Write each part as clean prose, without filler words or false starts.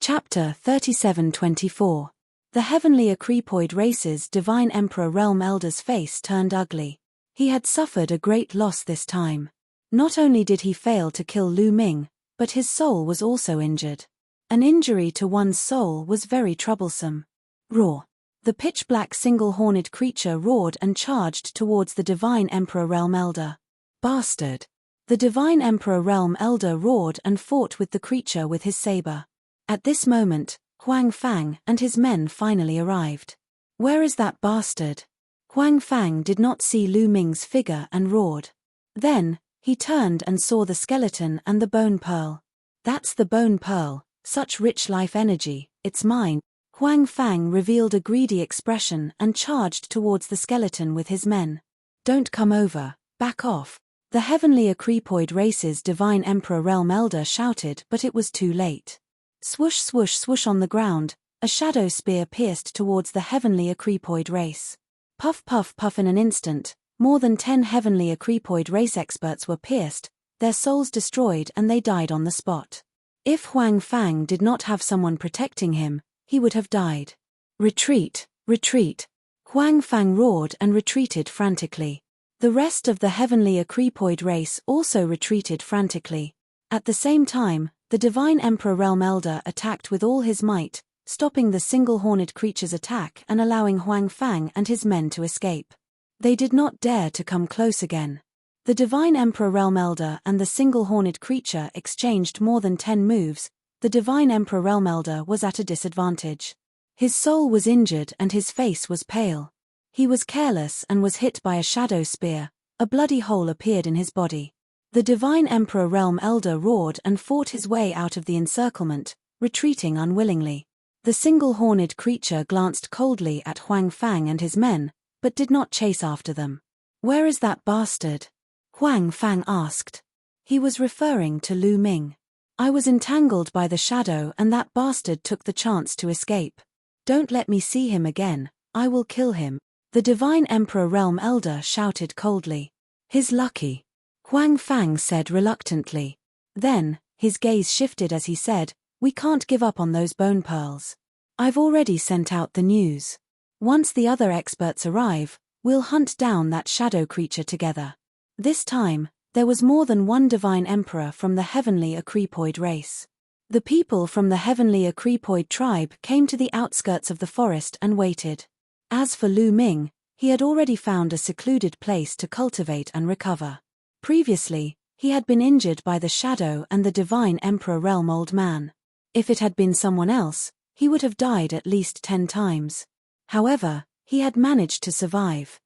Chapter 37-24. The heavenly Acrepoid race's divine emperor realm elder's face turned ugly. He had suffered a great loss this time. Not only did he fail to kill Lu Ming, but his soul was also injured. An injury to one's soul was very troublesome. Roar. The pitch-black single-horned creature roared and charged towards the divine emperor realm elder. Bastard. The divine emperor realm elder roared and fought with the creature with his saber. At this moment, Huang Fang and his men finally arrived. Where is that bastard? Huang Fang did not see Lu Ming's figure and roared. Then, he turned and saw the skeleton and the bone pearl. That's the bone pearl, such rich life energy, it's mine. Huang Fang revealed a greedy expression and charged towards the skeleton with his men. Don't come over, back off. The heavenly Acrepoid race's divine emperor realm elder shouted, but it was too late. Swoosh swoosh swoosh on the ground, a shadow spear pierced towards the heavenly Acrepoid race. Puff puff puff. In an instant, more than 10 heavenly Acrepoid race experts were pierced, their souls destroyed, and they died on the spot. If Huang Fang did not have someone protecting him, he would have died. Retreat, retreat. Huang Fang roared and retreated frantically. The rest of the heavenly Acrepoid race also retreated frantically. At the same time, the divine emperor realm elder attacked with all his might, stopping the single-horned creature's attack and allowing Huang Fang and his men to escape. They did not dare to come close again. The divine emperor realm elder and the single-horned creature exchanged more than 10 moves. The divine emperor realm elder was at a disadvantage. His soul was injured and his face was pale. He was careless and was hit by a shadow spear. A bloody hole appeared in his body. The divine emperor realm elder roared and fought his way out of the encirclement, retreating unwillingly. The single-horned creature glanced coldly at Huang Fang and his men, but did not chase after them. Where is that bastard? Huang Fang asked. He was referring to Lu Ming. I was entangled by the shadow and that bastard took the chance to escape. Don't let me see him again, I will kill him. The divine emperor realm elder shouted coldly. He's lucky. Huang Fang said reluctantly. Then, his gaze shifted as he said, we can't give up on those bone pearls. I've already sent out the news. Once the other experts arrive, we'll hunt down that shadow creature together. This time, there was more than one divine emperor from the heavenly Acrepoid race. The people from the heavenly Acrepoid tribe came to the outskirts of the forest and waited. As for Lu Ming, he had already found a secluded place to cultivate and recover. Previously, he had been injured by the shadow and the divine emperor realm old man. If it had been someone else, he would have died at least 10 times. However, he had managed to survive.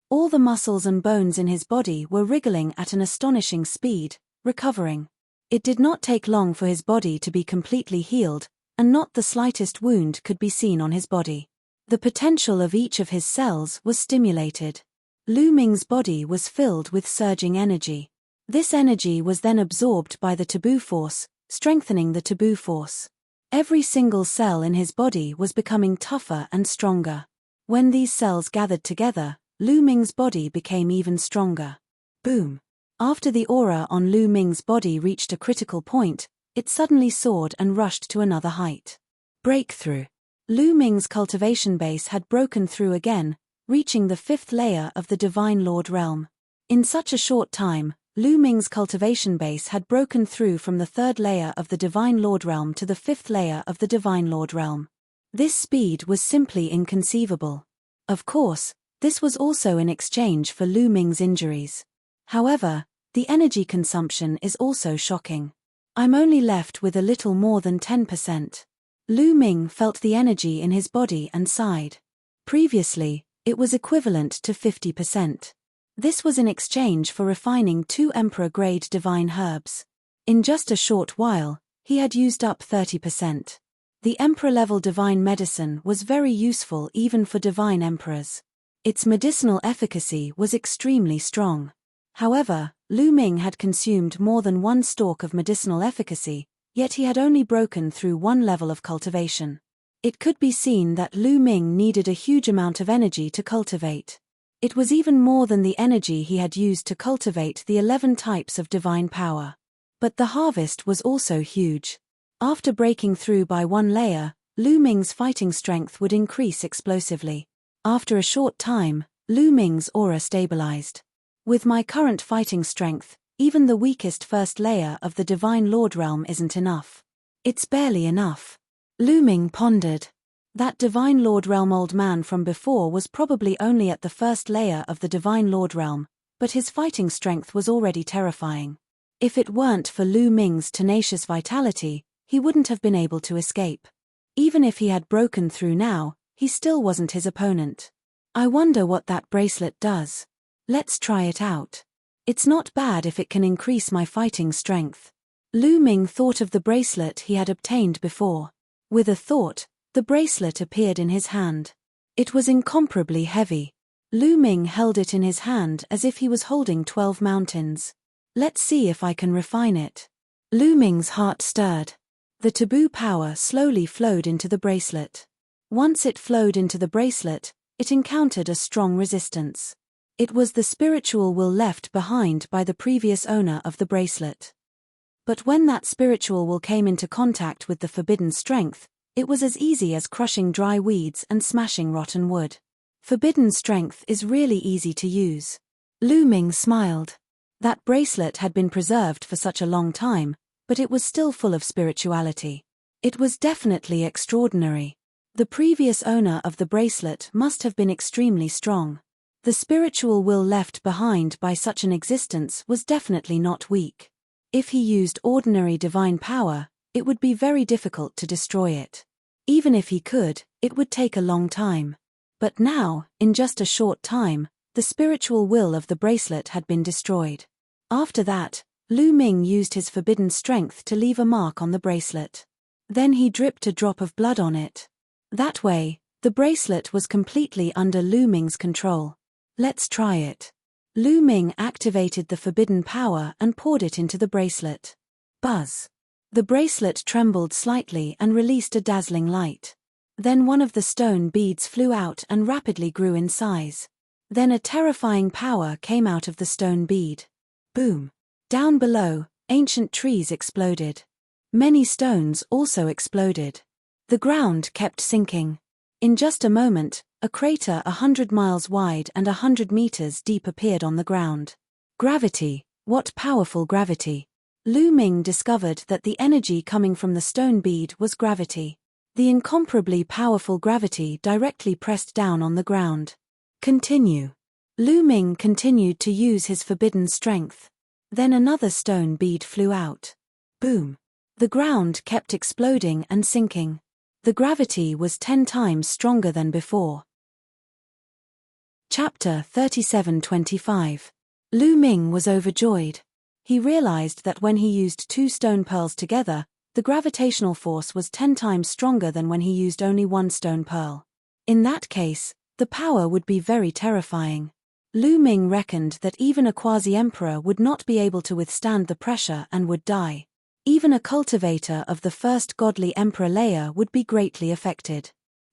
All the muscles and bones in his body were wriggling at an astonishing speed, recovering. It did not take long for his body to be completely healed, and not the slightest wound could be seen on his body. The potential of each of his cells was stimulated. Lu Ming's body was filled with surging energy. This energy was then absorbed by the taboo force, strengthening the taboo force. Every single cell in his body was becoming tougher and stronger. When these cells gathered together, Lu Ming's body became even stronger. Boom! After the aura on Lu Ming's body reached a critical point, it suddenly soared and rushed to another height. Breakthrough! Lu Ming's cultivation base had broken through again, reaching the 5th layer of the Divine Lord realm. In such a short time, Lu Ming's cultivation base had broken through from the 3rd layer of the Divine Lord realm to the 5th layer of the Divine Lord realm. This speed was simply inconceivable. Of course, this was also in exchange for Lu Ming's injuries. However, the energy consumption is also shocking. I'm only left with a little more than 10%. Lu Ming felt the energy in his body and sighed. Previously, it was equivalent to 50%. This was in exchange for refining 2 emperor-grade divine herbs. In just a short while, he had used up 30%. The emperor-level divine medicine was very useful even for divine emperors. Its medicinal efficacy was extremely strong. However, Lu Ming had consumed more than 1 stalk of medicinal efficacy, yet he had only broken through 1 level of cultivation. It could be seen that Lu Ming needed a huge amount of energy to cultivate. It was even more than the energy he had used to cultivate the 11 types of divine power. But the harvest was also huge. After breaking through by one layer, Lu Ming's fighting strength would increase explosively. After a short time, Lu Ming's aura stabilized. With my current fighting strength, even the weakest first layer of the Divine Lord Realm isn't enough. It's barely enough. Lu Ming pondered. That Divine Lord Realm old man from before was probably only at the first layer of the Divine Lord Realm, but his fighting strength was already terrifying. If it weren't for Lu Ming's tenacious vitality, he wouldn't have been able to escape. Even if he had broken through now, he still wasn't his opponent. I wonder what that bracelet does. Let's try it out. It's not bad if it can increase my fighting strength. Lu Ming thought of the bracelet he had obtained before. With a thought, the bracelet appeared in his hand. It was incomparably heavy. Lu Ming held it in his hand as if he was holding 12 mountains. Let's see if I can refine it. Lu Ming's heart stirred. The taboo power slowly flowed into the bracelet. Once it flowed into the bracelet, it encountered a strong resistance. It was the spiritual will left behind by the previous owner of the bracelet. But when that spiritual will came into contact with the forbidden strength, it was as easy as crushing dry weeds and smashing rotten wood. Forbidden strength is really easy to use. Lu Ming smiled. That bracelet had been preserved for such a long time, but it was still full of spirituality. It was definitely extraordinary. The previous owner of the bracelet must have been extremely strong. The spiritual will left behind by such an existence was definitely not weak. If he used ordinary divine power, it would be very difficult to destroy it. Even if he could, it would take a long time. But now, in just a short time, the spiritual will of the bracelet had been destroyed. After that, Lu Ming used his forbidden strength to leave a mark on the bracelet. Then he dripped a drop of blood on it. That way, the bracelet was completely under Lu Ming's control. Let's try it. Lu Ming activated the forbidden power and poured it into the bracelet. Buzz. The bracelet trembled slightly and released a dazzling light. Then one of the stone beads flew out and rapidly grew in size. Then a terrifying power came out of the stone bead. Boom. Down below, ancient trees exploded. Many stones also exploded. The ground kept sinking. In just a moment, a crater 100 miles wide and 100 meters deep appeared on the ground. Gravity, what powerful gravity! Lu Ming discovered that the energy coming from the stone bead was gravity. The incomparably powerful gravity directly pressed down on the ground. Continue. Lu Ming continued to use his forbidden strength. Then another stone bead flew out. Boom. The ground kept exploding and sinking. The gravity was 10 times stronger than before. Chapter 37:25. Lu Ming was overjoyed. He realized that when he used 2 stone pearls together, the gravitational force was 10 times stronger than when he used only 1 stone pearl. In that case, the power would be very terrifying. Lu Ming reckoned that even a quasi-emperor would not be able to withstand the pressure and would die. Even a cultivator of the first godly emperor layer would be greatly affected.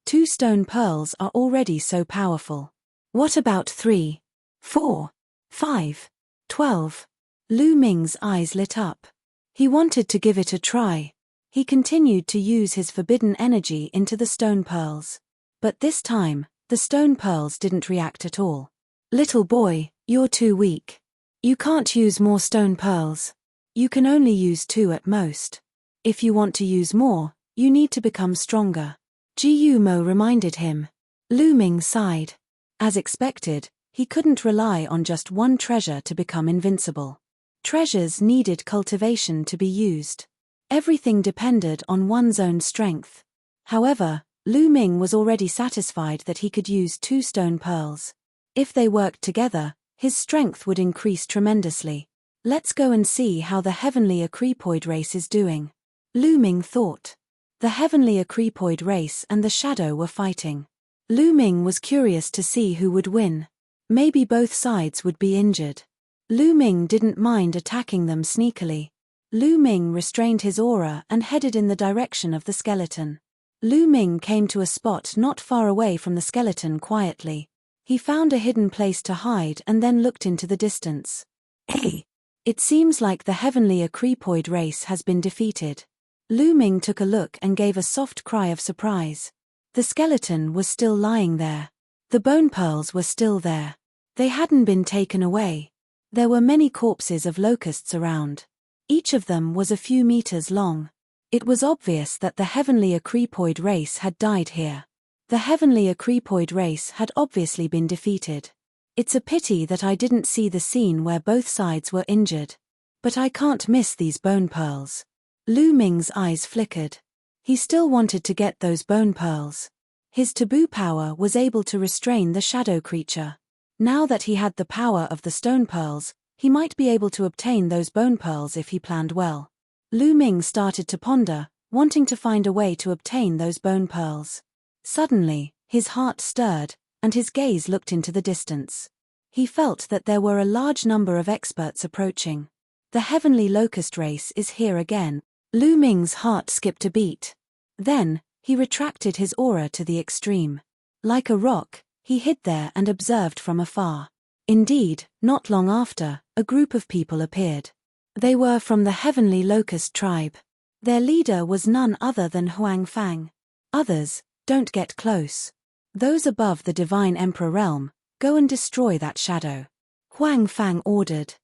2 stone pearls are already so powerful. What about 3, 4, 5, 12? Lu Ming's eyes lit up. He wanted to give it a try. He continued to use his forbidden energy into the stone pearls. But this time, the stone pearls didn't react at all. Little boy, you're too weak. You can't use more stone pearls. You can only use 2 at most. If you want to use more, you need to become stronger. Ji Mo reminded him. Lu Ming sighed. As expected, he couldn't rely on just one treasure to become invincible. Treasures needed cultivation to be used. Everything depended on one's own strength. However, Lu Ming was already satisfied that he could use 2 stone pearls. If they worked together, his strength would increase tremendously. Let's go and see how the heavenly Acrepoid race is doing. Lu Ming thought. The heavenly Acrepoid race and the shadow were fighting. Lu Ming was curious to see who would win. Maybe both sides would be injured. Lu Ming didn't mind attacking them sneakily. Lu Ming restrained his aura and headed in the direction of the skeleton. Lu Ming came to a spot not far away from the skeleton quietly. He found a hidden place to hide and then looked into the distance. Hey! It seems like the heavenly Acrepoid race has been defeated. Lu Ming took a look and gave a soft cry of surprise. The skeleton was still lying there. The bone pearls were still there. They hadn't been taken away. There were many corpses of locusts around. Each of them was a few meters long. It was obvious that the heavenly acrepoid race had died here. The heavenly acrepoid race had obviously been defeated. It's a pity that I didn't see the scene where both sides were injured. But I can't miss these bone pearls. Lu Ming's eyes flickered. He still wanted to get those bone pearls. His taboo power was able to restrain the shadow creature. Now that he had the power of the stone pearls, he might be able to obtain those bone pearls if he planned well. Lu Ming started to ponder, wanting to find a way to obtain those bone pearls. Suddenly, his heart stirred, and his gaze looked into the distance. He felt that there were a large number of experts approaching. The heavenly locust race is here again. Lu Ming's heart skipped a beat. Then, he retracted his aura to the extreme. Like a rock, he hid there and observed from afar. Indeed, not long after, a group of people appeared. They were from the heavenly locust tribe. Their leader was none other than Huang Fang. Others, don't get close. Those above the divine emperor realm, go and destroy that shadow. Huang Fang ordered.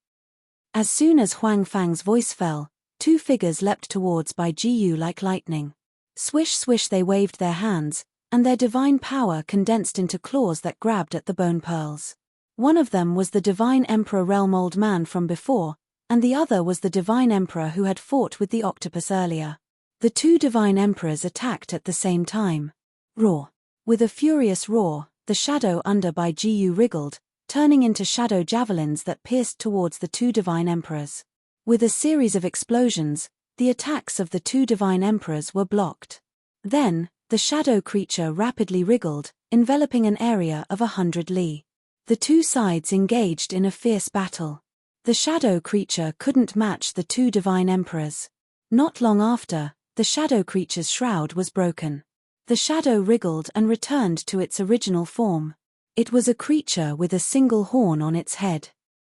As soon as Huang Fang's voice fell, two figures leapt towards Bai Jiyu like lightning. Swish swish they waved their hands, and their divine power condensed into claws that grabbed at the bone pearls. One of them was the divine emperor realm old man from before, and the other was the divine emperor who had fought with the octopus earlier. The two divine emperors attacked at the same time. Roar. With a furious roar, the shadow under Bai Jiyu wriggled, turning into shadow javelins that pierced towards the two divine emperors. With a series of explosions, the attacks of the two divine emperors were blocked. Then, the shadow creature rapidly wriggled, enveloping an area of 100 li. The two sides engaged in a fierce battle. The shadow creature couldn't match the two divine emperors. Not long after, the shadow creature's shroud was broken. The shadow wriggled and returned to its original form. It was a creature with a single horn on its head.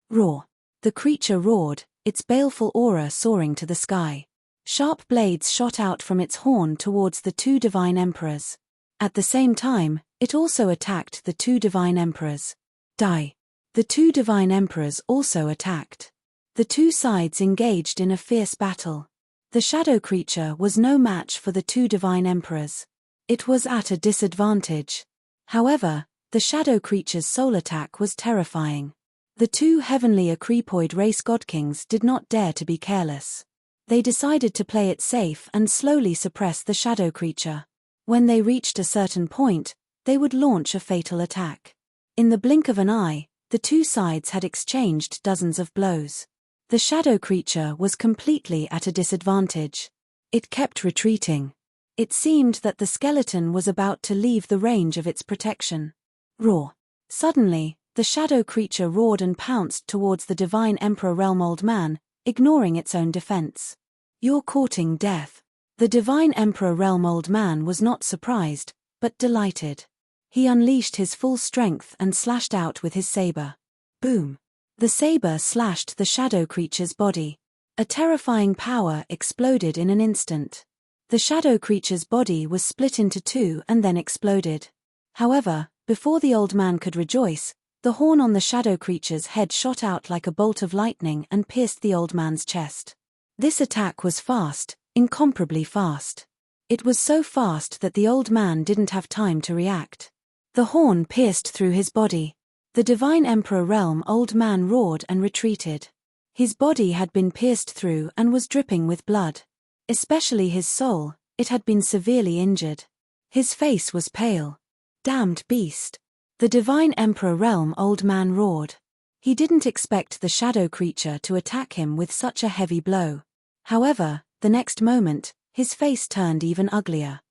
Roar. The creature roared, its baleful aura soaring to the sky. Sharp blades shot out from its horn towards the two divine emperors. At the same time, it also attacked the two divine emperors. Die. The two divine emperors also attacked. The two sides engaged in a fierce battle. The shadow creature was no match for the two divine emperors. It was at a disadvantage. However, the shadow creature's soul attack was terrifying. The two heavenly acrepoid race godkings did not dare to be careless. They decided to play it safe and slowly suppress the shadow creature. When they reached a certain point, they would launch a fatal attack. In the blink of an eye, the two sides had exchanged dozens of blows. The shadow creature was completely at a disadvantage. It kept retreating. It seemed that the skeleton was about to leave the range of its protection. Roar. Suddenly, the shadow creature roared and pounced towards the divine emperor realm old man, ignoring its own defense. You're courting death. The divine emperor realm old man was not surprised, but delighted. He unleashed his full strength and slashed out with his saber. Boom. The saber slashed the shadow creature's body. A terrifying power exploded in an instant. The shadow creature's body was split into two and then exploded. However, before the old man could rejoice, the horn on the shadow creature's head shot out like a bolt of lightning and pierced the old man's chest. This attack was fast, incomparably fast. It was so fast that the old man didn't have time to react. The horn pierced through his body. The divine emperor realm old man roared and retreated. His body had been pierced through and was dripping with blood. Especially his soul, it had been severely injured. His face was pale. Damned beast. The divine emperor realm old man roared. He didn't expect the shadow creature to attack him with such a heavy blow. However, the next moment, his face turned even uglier.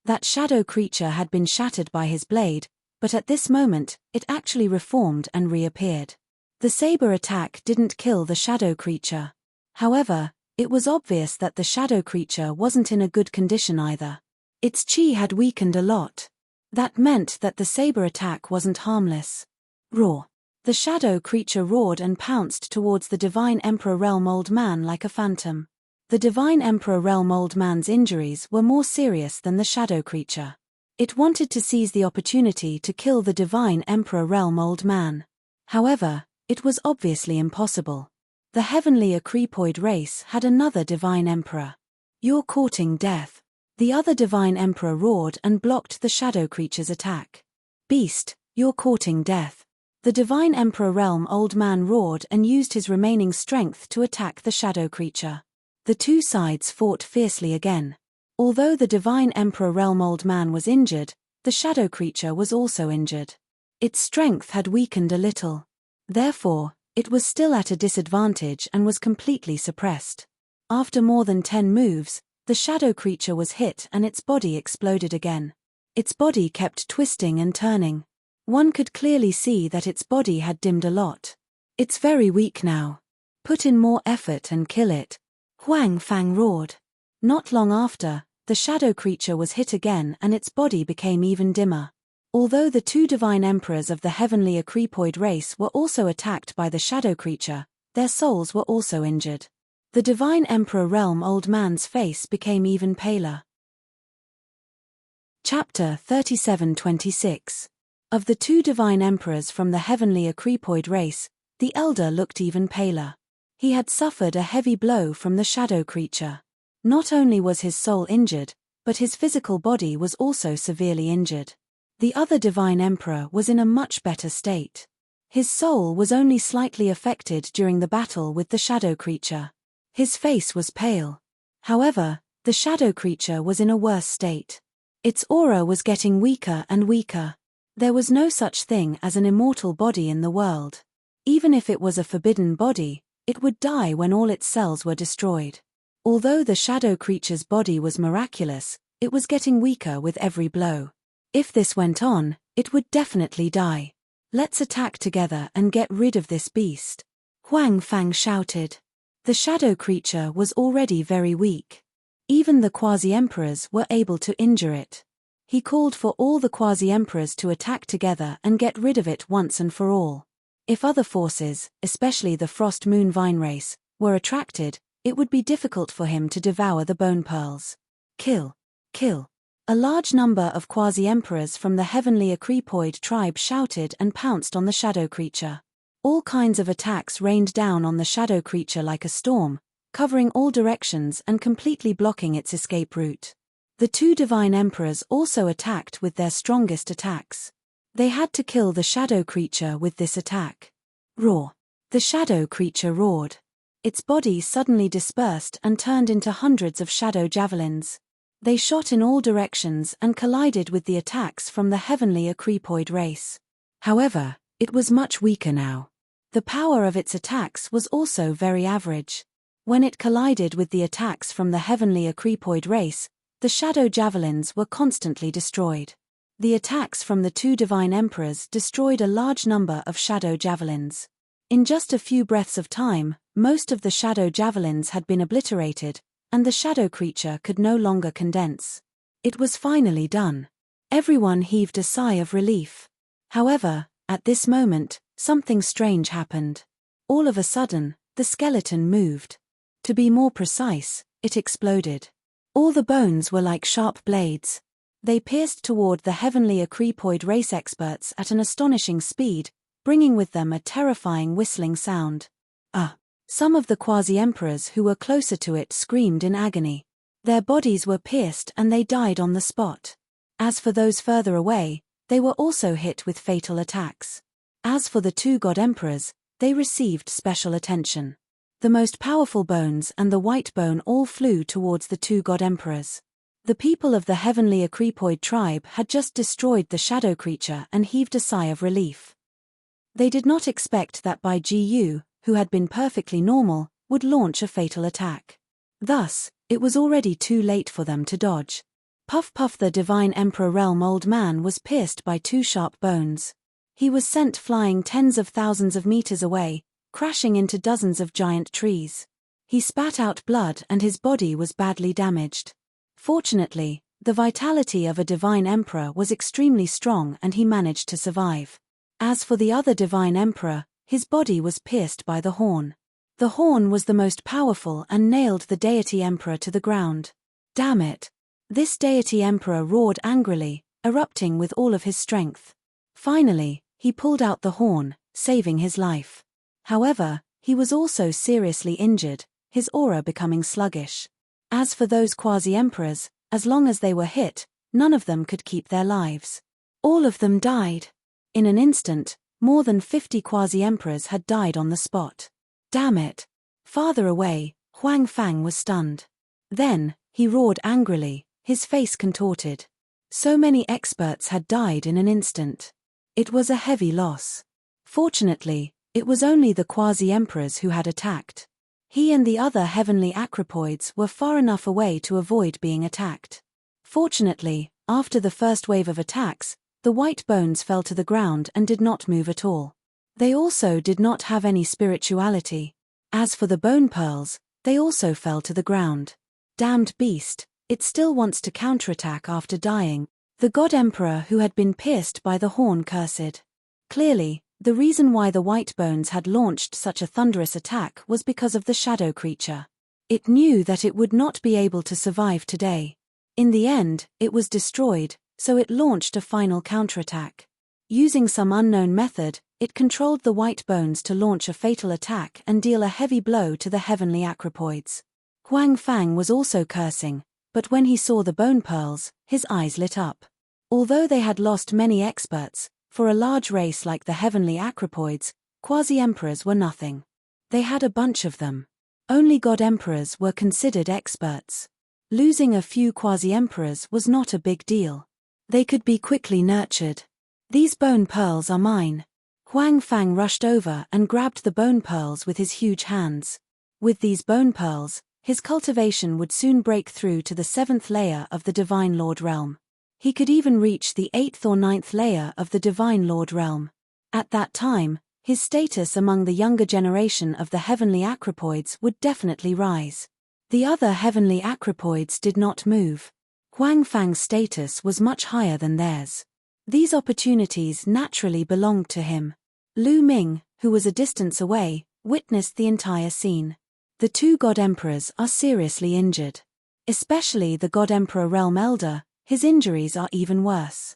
That shadow creature had been shattered by his blade, but at this moment, it actually reformed and reappeared. The saber attack didn't kill the shadow creature. However, it was obvious that the shadow creature wasn't in a good condition either. Its chi had weakened a lot. That meant that the saber attack wasn't harmless. Roar. The shadow creature roared and pounced towards the divine emperor realm old man like a phantom. The Divine Emperor Realm Old Man's injuries were more serious than the shadow creature. It wanted to seize the opportunity to kill the Divine Emperor Realm Old Man. However, it was obviously impossible. The heavenly Acrepoid race had another Divine Emperor. "You're courting death." The other Divine Emperor roared and blocked the shadow creature's attack. "Beast, you're courting death." The Divine Emperor Realm Old Man roared and used his remaining strength to attack the shadow creature. The two sides fought fiercely again. Although the Divine Emperor Realm Old Man was injured, the shadow creature was also injured. Its strength had weakened a little. Therefore, it was still at a disadvantage and was completely suppressed. After more than 10 moves, the shadow creature was hit and its body exploded again. Its body kept twisting and turning. One could clearly see that its body had dimmed a lot. "It's very weak now. Put in more effort and kill it," Huang Fang roared. Not long after, the shadow creature was hit again and its body became even dimmer. Although the two Divine Emperors of the heavenly Acrepoid race were also attacked by the shadow creature, their souls were also injured. The Divine Emperor Realm Old Man's face became even paler. Chapter 37-26. Of the two Divine Emperors from the heavenly Acrepoid race, the elder looked even paler. He had suffered a heavy blow from the shadow creature. Not only was his soul injured, but his physical body was also severely injured. The other Divine Emperor was in a much better state. His soul was only slightly affected during the battle with the shadow creature. His face was pale. However, the shadow creature was in a worse state. Its aura was getting weaker and weaker. There was no such thing as an immortal body in the world. Even if it was a forbidden body, it would die when all its cells were destroyed. Although the shadow creature's body was miraculous, it was getting weaker with every blow. If this went on, it would definitely die. "Let's attack together and get rid of this beast," Huang Fang shouted. The shadow creature was already very weak. Even the quasi-emperors were able to injure it. He called for all the quasi-emperors to attack together and get rid of it once and for all. If other forces, especially the Frost Moon Vine race, were attracted, it would be difficult for him to devour the bone pearls. "Kill! Kill!" A large number of quasi-emperors from the heavenly Acrepoid tribe shouted and pounced on the shadow creature. All kinds of attacks rained down on the shadow creature like a storm, covering all directions and completely blocking its escape route. The two Divine Emperors also attacked with their strongest attacks. They had to kill the shadow creature with this attack. Roar! The shadow creature roared. Its body suddenly dispersed and turned into hundreds of shadow javelins. They shot in all directions and collided with the attacks from the heavenly Acrepoid race. However, it was much weaker now. The power of its attacks was also very average. When it collided with the attacks from the heavenly Acrepoid race, the shadow javelins were constantly destroyed. The attacks from the two Divine Emperors destroyed a large number of shadow javelins. In just a few breaths of time, most of the shadow javelins had been obliterated, and the shadow creature could no longer condense. It was finally done. Everyone heaved a sigh of relief. However, at this moment, something strange happened. All of a sudden, the skeleton moved. To be more precise, it exploded. All the bones were like sharp blades. They pierced toward the heavenly Acrepoid race experts at an astonishing speed, bringing with them a terrifying whistling sound. Some of the quasi-emperors who were closer to it screamed in agony. Their bodies were pierced and they died on the spot. As for those further away, they were also hit with fatal attacks. As for the two god emperors, they received special attention. The most powerful bones and the white bone all flew towards the two god emperors. The people of the heavenly Acrepoid tribe had just destroyed the shadow creature and heaved a sigh of relief. They did not expect that Bai Jiyu, who had been perfectly normal, would launch a fatal attack. Thus, it was already too late for them to dodge. Puff Puff, the Divine Emperor Realm Old Man, was pierced by two sharp bones. He was sent flying tens of thousands of meters away, crashing into dozens of giant trees. He spat out blood and his body was badly damaged. Fortunately, the vitality of a Divine Emperor was extremely strong and he managed to survive. As for the other Divine Emperor, his body was pierced by the horn. The horn was the most powerful and nailed the deity emperor to the ground. Damn it! This deity emperor roared angrily, erupting with all of his strength. Finally, he pulled out the horn, saving his life. However, he was also seriously injured, his aura becoming sluggish. As for those quasi-emperors, as long as they were hit, none of them could keep their lives. All of them died. In an instant, more than 50 quasi-emperors had died on the spot. Damn it! Farther away, Huang Fang was stunned. Then, he roared angrily, his face contorted. So many experts had died in an instant. It was a heavy loss. Fortunately, it was only the quasi-emperors who had attacked. He and the other heavenly acropoids were far enough away to avoid being attacked. Fortunately, after the first wave of attacks, the white bones fell to the ground and did not move at all. They also did not have any spirituality. As for the bone pearls, they also fell to the ground. Damned beast, it still wants to counterattack after dying, the god emperor who had been pierced by the horn cursed. Clearly, the reason why the white bones had launched such a thunderous attack was because of the shadow creature. It knew that it would not be able to survive today. In the end, it was destroyed, so it launched a final counterattack. Using some unknown method, it controlled the white bones to launch a fatal attack and deal a heavy blow to the heavenly acropoids. Huang Fang was also cursing, but when he saw the bone pearls, his eyes lit up. Although they had lost many experts, for a large race like the heavenly acropoids, quasi-emperors were nothing. They had a bunch of them. Only god-emperors were considered experts. Losing a few quasi-emperors was not a big deal. They could be quickly nurtured. These bone pearls are mine. Huang Fang rushed over and grabbed the bone pearls with his huge hands. With these bone pearls, his cultivation would soon break through to the 7th layer of the Divine Lord Realm. He could even reach the 8th or 9th layer of the Divine Lord Realm. At that time, his status among the younger generation of the heavenly acropoids would definitely rise. The other heavenly acropoids did not move. Huang Fang's status was much higher than theirs. These opportunities naturally belonged to him. Lu Ming, who was a distance away, witnessed the entire scene. The two god emperors are seriously injured. Especially the god emperor Realm Elder, his injuries are even worse.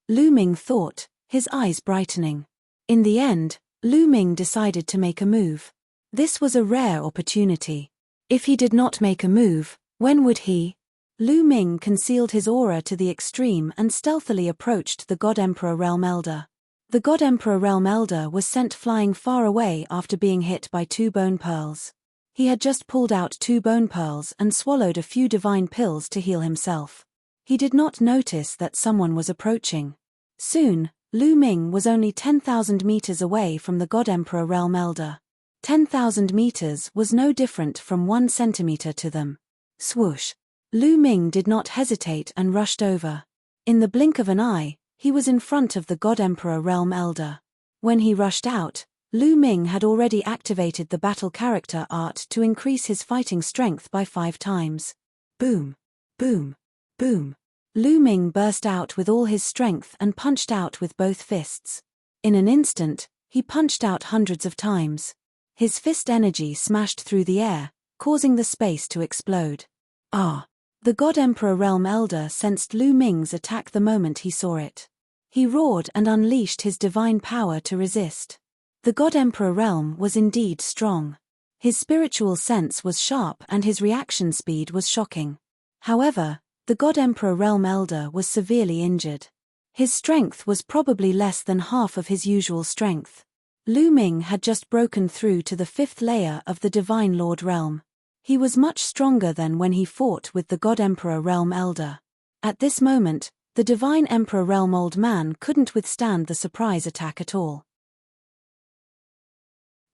Lu Ming thought, his eyes brightening. In the end, Lu Ming decided to make a move. This was a rare opportunity. If he did not make a move, when would he? Lu Ming concealed his aura to the extreme and stealthily approached the God Emperor Realm Elder. The God Emperor Realm Elder was sent flying far away after being hit by 2 bone pearls. He had just pulled out 2 bone pearls and swallowed a few divine pills to heal himself. He did not notice that someone was approaching. Soon, Lu Ming was only 10,000 meters away from the God Emperor Realm Elder. 10,000 meters was no different from 1 centimeter to them. Swoosh! Lu Ming did not hesitate and rushed over. In the blink of an eye, he was in front of the God Emperor Realm Elder. When he rushed out, Lu Ming had already activated the battle character art to increase his fighting strength by 5 times. Boom! Boom! Boom! Lu Ming burst out with all his strength and punched out with both fists. In an instant, he punched out hundreds of times. His fist energy smashed through the air, causing the space to explode. Ah! The God Emperor Realm Elder sensed Lu Ming's attack the moment he saw it. He roared and unleashed his divine power to resist. The God Emperor Realm was indeed strong. His spiritual sense was sharp and his reaction speed was shocking. However, the God Emperor Realm Elder was severely injured. His strength was probably less than half of his usual strength. Lu Ming had just broken through to the 5th layer of the Divine Lord Realm. He was much stronger than when he fought with the God Emperor Realm Elder. At this moment, the Divine Emperor Realm Old Man couldn't withstand the surprise attack at all.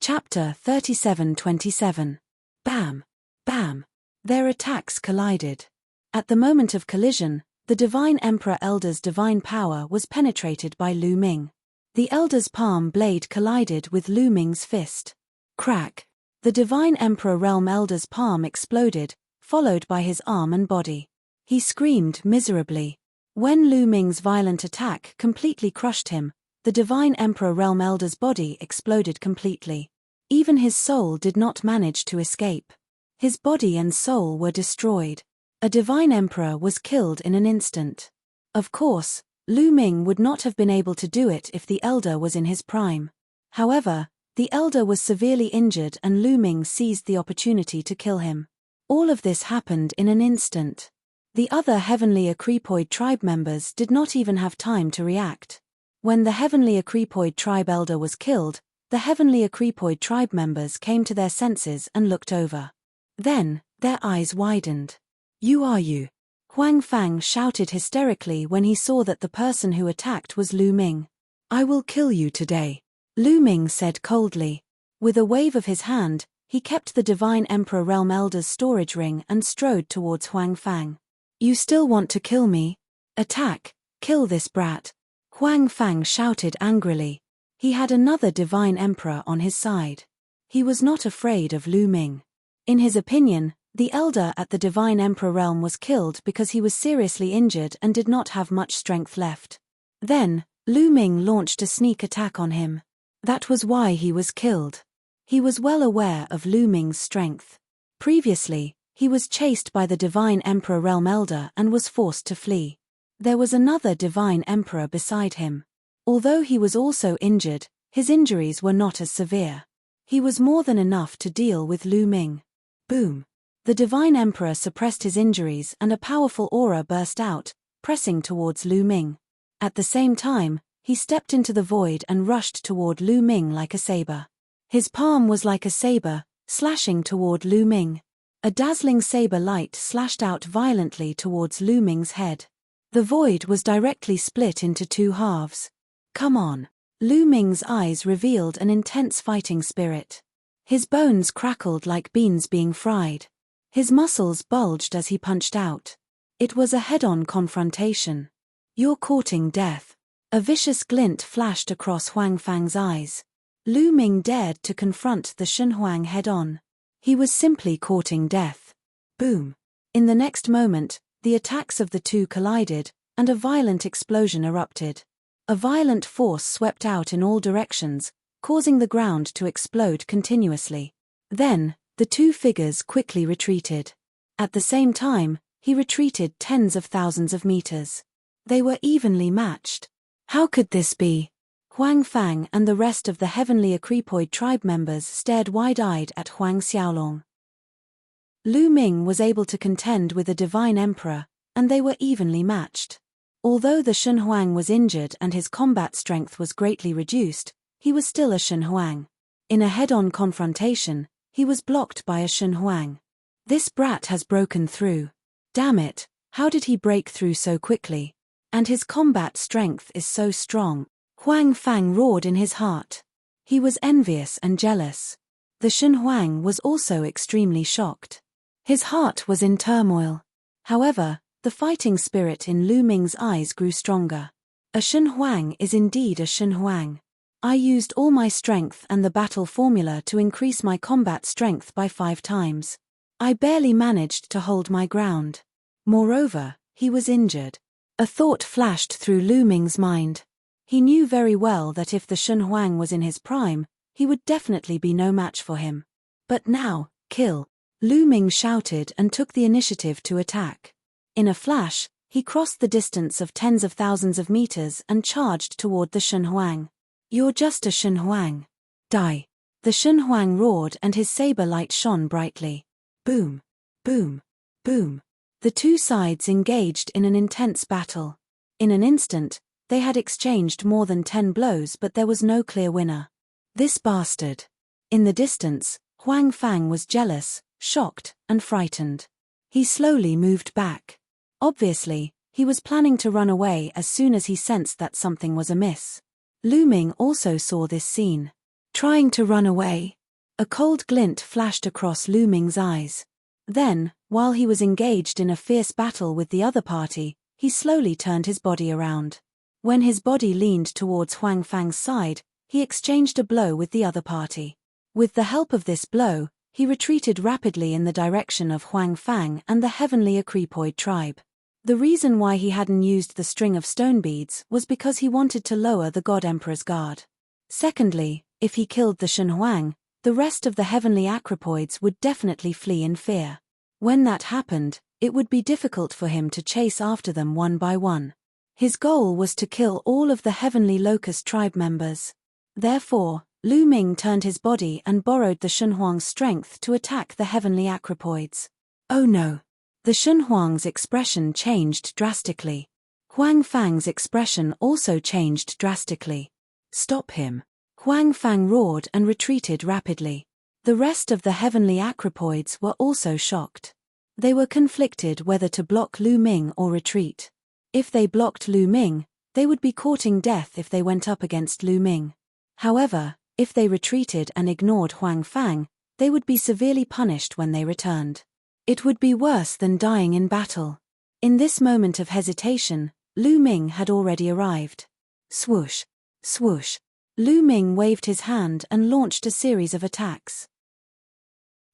Chapter 37-27. Bam! Bam! Their attacks collided. At the moment of collision, the Divine Emperor Elder's divine power was penetrated by Lu Ming. The Elder's palm blade collided with Lu Ming's fist. Crack! The Divine Emperor Realm Elder's palm exploded, followed by his arm and body. He screamed miserably. When Lu Ming's violent attack completely crushed him, the Divine Emperor Realm Elder's body exploded completely. Even his soul did not manage to escape. His body and soul were destroyed. A divine emperor was killed in an instant. Of course, Lu Ming would not have been able to do it if the elder was in his prime. However, the elder was severely injured and Lu Ming seized the opportunity to kill him. All of this happened in an instant. The other heavenly Acrepoid tribe members did not even have time to react. When the heavenly Acrepoid tribe elder was killed, the heavenly Acrepoid tribe members came to their senses and looked over. Then, their eyes widened. "You are you?" Huang Fang shouted hysterically when he saw that the person who attacked was Lu Ming. "I will kill you today," Lu Ming said coldly. With a wave of his hand, he kept the Divine Emperor Realm Elder's storage ring and strode towards Huang Fang. "You still want to kill me? Attack, kill this brat," Huang Fang shouted angrily. He had another Divine Emperor on his side. He was not afraid of Lu Ming. In his opinion, the elder at the Divine Emperor realm was killed because he was seriously injured and did not have much strength left. Then, Lu Ming launched a sneak attack on him. That was why he was killed. He was well aware of Lu Ming's strength. Previously, he was chased by the Divine Emperor Realm Elder and was forced to flee. There was another Divine Emperor beside him. Although he was also injured, his injuries were not as severe. He was more than enough to deal with Lu Ming. Boom! The Divine Emperor suppressed his injuries and a powerful aura burst out, pressing towards Lu Ming. At the same time, he stepped into the void and rushed toward Lu Ming like a saber. His palm was like a saber, slashing toward Lu Ming. A dazzling saber light slashed out violently towards Lu Ming's head. The void was directly split into two halves. "Come on." Lu Ming's eyes revealed an intense fighting spirit. His bones crackled like beans being fried. His muscles bulged as he punched out. It was a head-on confrontation. "You're courting death." A vicious glint flashed across Huang Fang's eyes. Lu Ming dared to confront the Shen Huang head-on. He was simply courting death. Boom! In the next moment, the attacks of the two collided, and a violent explosion erupted. A violent force swept out in all directions, causing the ground to explode continuously. Then, the two figures quickly retreated. At the same time, he retreated tens of thousands of meters. They were evenly matched. How could this be? Huang Fang and the rest of the heavenly Acrepoid tribe members stared wide-eyed at Huang Xiaolong. Lu Ming was able to contend with a divine emperor, and they were evenly matched. Although the Shen Huang was injured and his combat strength was greatly reduced, he was still a Shen Huang. In a head-on confrontation, he was blocked by a Shen Huang. This brat has broken through. Damn it, how did he break through so quickly? And his combat strength is so strong. Huang Fang roared in his heart. He was envious and jealous. The Shen Huang was also extremely shocked. His heart was in turmoil. However, the fighting spirit in Lu Ming's eyes grew stronger. A Shen Huang is indeed a Shen Huang. I used all my strength and the battle formula to increase my combat strength by 5 times. I barely managed to hold my ground. Moreover, he was injured. A thought flashed through Lu Ming's mind. He knew very well that if the Shen Huang was in his prime, he would definitely be no match for him. But now, kill! Lu Ming shouted and took the initiative to attack. In a flash, he crossed the distance of tens of thousands of meters and charged toward the Shen Huang. "You're just a Shen Huang. Die!" The Shen Huang roared and his saber light shone brightly. Boom! Boom! Boom! The two sides engaged in an intense battle. In an instant, they had exchanged more than 10 blows, but there was no clear winner. This bastard! In the distance, Huang Fang was jealous, shocked, and frightened. He slowly moved back. Obviously, he was planning to run away as soon as he sensed that something was amiss. Lu Ming also saw this scene. Trying to run away? A cold glint flashed across Lu Ming's eyes. Then, while he was engaged in a fierce battle with the other party, he slowly turned his body around. When his body leaned towards Huang Fang's side, he exchanged a blow with the other party. With the help of this blow, he retreated rapidly in the direction of Huang Fang and the heavenly Acrepoid tribe. The reason why he hadn't used the string of stone beads was because he wanted to lower the God Emperor's guard. Secondly, if he killed the Shen Huang, the rest of the heavenly acropoids would definitely flee in fear. When that happened, it would be difficult for him to chase after them one by one. His goal was to kill all of the heavenly locust tribe members. Therefore, Lu Ming turned his body and borrowed the Shenhuang's strength to attack the heavenly acropoids. Oh no! The Shenhuang's expression changed drastically. Huang Fang's expression also changed drastically. Stop him! Huang Fang roared and retreated rapidly. The rest of the heavenly acropoids were also shocked. They were conflicted whether to block Lu Ming or retreat. If they blocked Lu Ming, they would be courting death if they went up against Lu Ming. However, if they retreated and ignored Huang Fang, they would be severely punished when they returned. It would be worse than dying in battle. In this moment of hesitation, Lu Ming had already arrived. Swoosh! Swoosh! Lu Ming waved his hand and launched a series of attacks.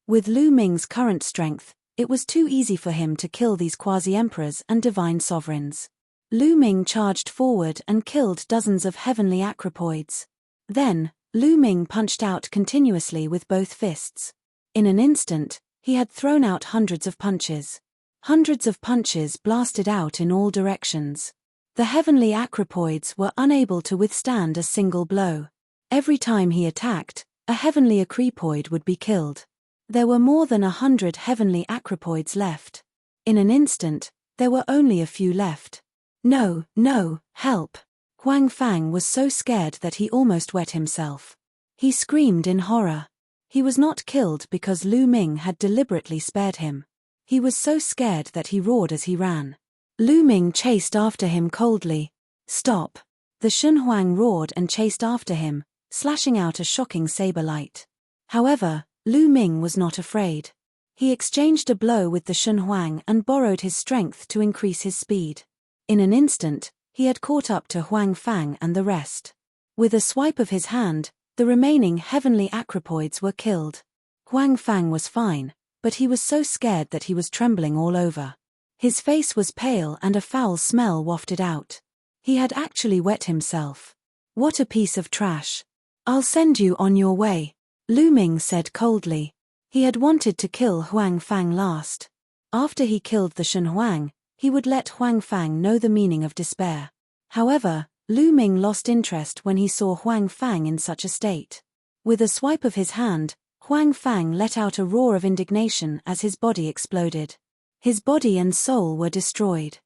With Lu Ming's current strength, it was too easy for him to kill these quasi-emperors and divine sovereigns. Lu Ming charged forward and killed dozens of heavenly acropoids. Then, Lu Ming punched out continuously with both fists. In an instant, he had thrown out hundreds of punches. Hundreds of punches blasted out in all directions. The heavenly acropoids were unable to withstand a single blow. Every time he attacked, a heavenly acropoid would be killed. There were more than 100 heavenly acropoids left. In an instant, there were only a few left. No, no, help! Huang Fang was so scared that he almost wet himself. He screamed in horror. He was not killed because Lu Ming had deliberately spared him. He was so scared that he roared as he ran. Lu Ming chased after him coldly. Stop! The Shenhuang roared and chased after him, slashing out a shocking saber light. However, Lu Ming was not afraid. He exchanged a blow with the Shenhuang and borrowed his strength to increase his speed. In an instant, he had caught up to Huang Fang and the rest. With a swipe of his hand, the remaining heavenly acropoids were killed. Huang Fang was fine, but he was so scared that he was trembling all over. His face was pale and a foul smell wafted out. He had actually wet himself. What a piece of trash. I'll send you on your way, Lu Ming said coldly. He had wanted to kill Huang Fang last. After he killed the Shenhuang, he would let Huang Fang know the meaning of despair. However, Lu Ming lost interest when he saw Huang Fang in such a state. With a swipe of his hand, Huang Fang let out a roar of indignation as his body exploded. His body and soul were destroyed.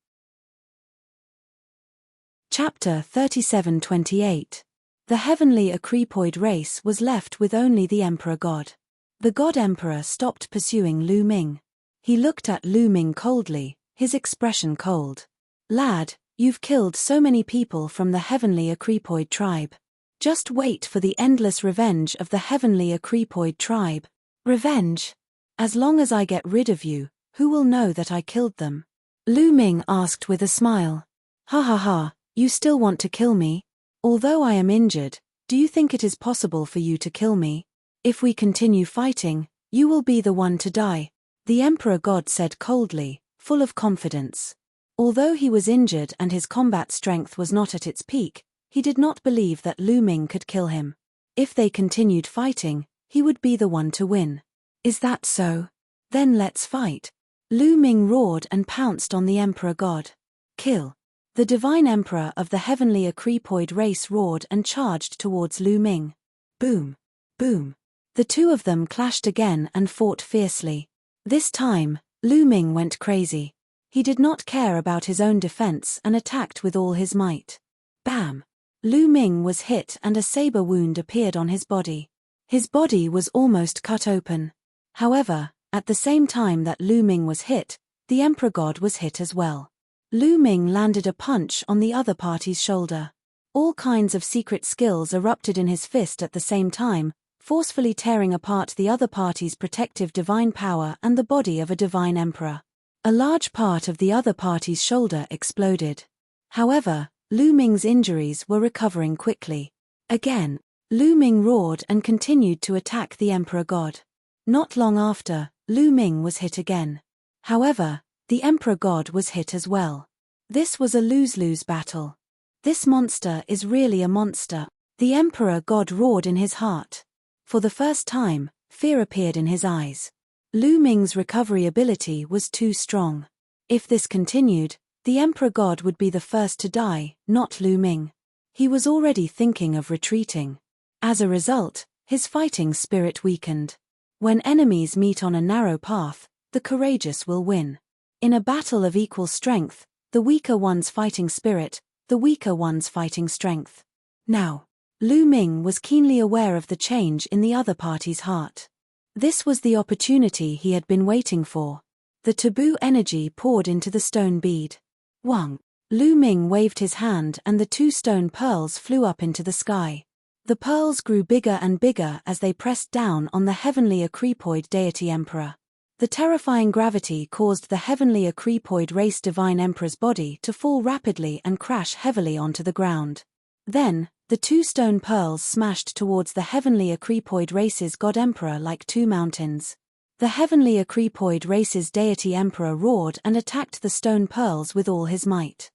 Chapter 37:28. The heavenly acropoid race was left with only the Emperor God. The God Emperor stopped pursuing Lu Ming. He looked at Lu Ming coldly, his expression cold. Lad, you've killed so many people from the heavenly acropoid tribe. Just wait for the endless revenge of the heavenly acropoid tribe. Revenge? As long as I get rid of you, who will know that I killed them? Lu Ming asked with a smile. Ha ha ha, you still want to kill me? Although I am injured, do you think it is possible for you to kill me? If we continue fighting, you will be the one to die, the Emperor God said coldly, full of confidence. Although he was injured and his combat strength was not at its peak, he did not believe that Lu Ming could kill him. If they continued fighting, he would be the one to win. Is that so? Then let's fight. Lu Ming roared and pounced on the Emperor God. Kill. The divine emperor of the heavenly acropoid race roared and charged towards Lu Ming. Boom. Boom. The two of them clashed again and fought fiercely. This time, Lu Ming went crazy. He did not care about his own defense and attacked with all his might. Bam! Lu Ming was hit and a saber wound appeared on his body. His body was almost cut open. However, at the same time that Lu Ming was hit, the Emperor God was hit as well. Lu Ming landed a punch on the other party's shoulder. All kinds of secret skills erupted in his fist at the same time, forcefully tearing apart the other party's protective divine power and the body of a divine emperor. A large part of the other party's shoulder exploded. However, Lu Ming's injuries were recovering quickly. Again, Lu Ming roared and continued to attack the Emperor God. Not long after, Lu Ming was hit again. However, the Emperor God was hit as well. This was a lose-lose battle. This monster is really a monster, the Emperor God roared in his heart. For the first time, fear appeared in his eyes. Lu Ming's recovery ability was too strong. If this continued, the Emperor God would be the first to die, not Lu Ming. He was already thinking of retreating. As a result, his fighting spirit weakened. When enemies meet on a narrow path, the courageous will win. In a battle of equal strength, the weaker one's fighting spirit, the weaker one's fighting strength. Now, Lu Ming was keenly aware of the change in the other party's heart. This was the opportunity he had been waiting for. The taboo energy poured into the stone bead. Wang. Lu Ming waved his hand and the 2 stone pearls flew up into the sky. The pearls grew bigger and bigger as they pressed down on the heavenly Acrepoid deity emperor. The terrifying gravity caused the heavenly Acrepoid race divine emperor's body to fall rapidly and crash heavily onto the ground. Then, the 2 stone pearls smashed towards the heavenly Acrepoid race's god emperor like 2 mountains. The heavenly Acrepoid race's deity emperor roared and attacked the stone pearls with all his might.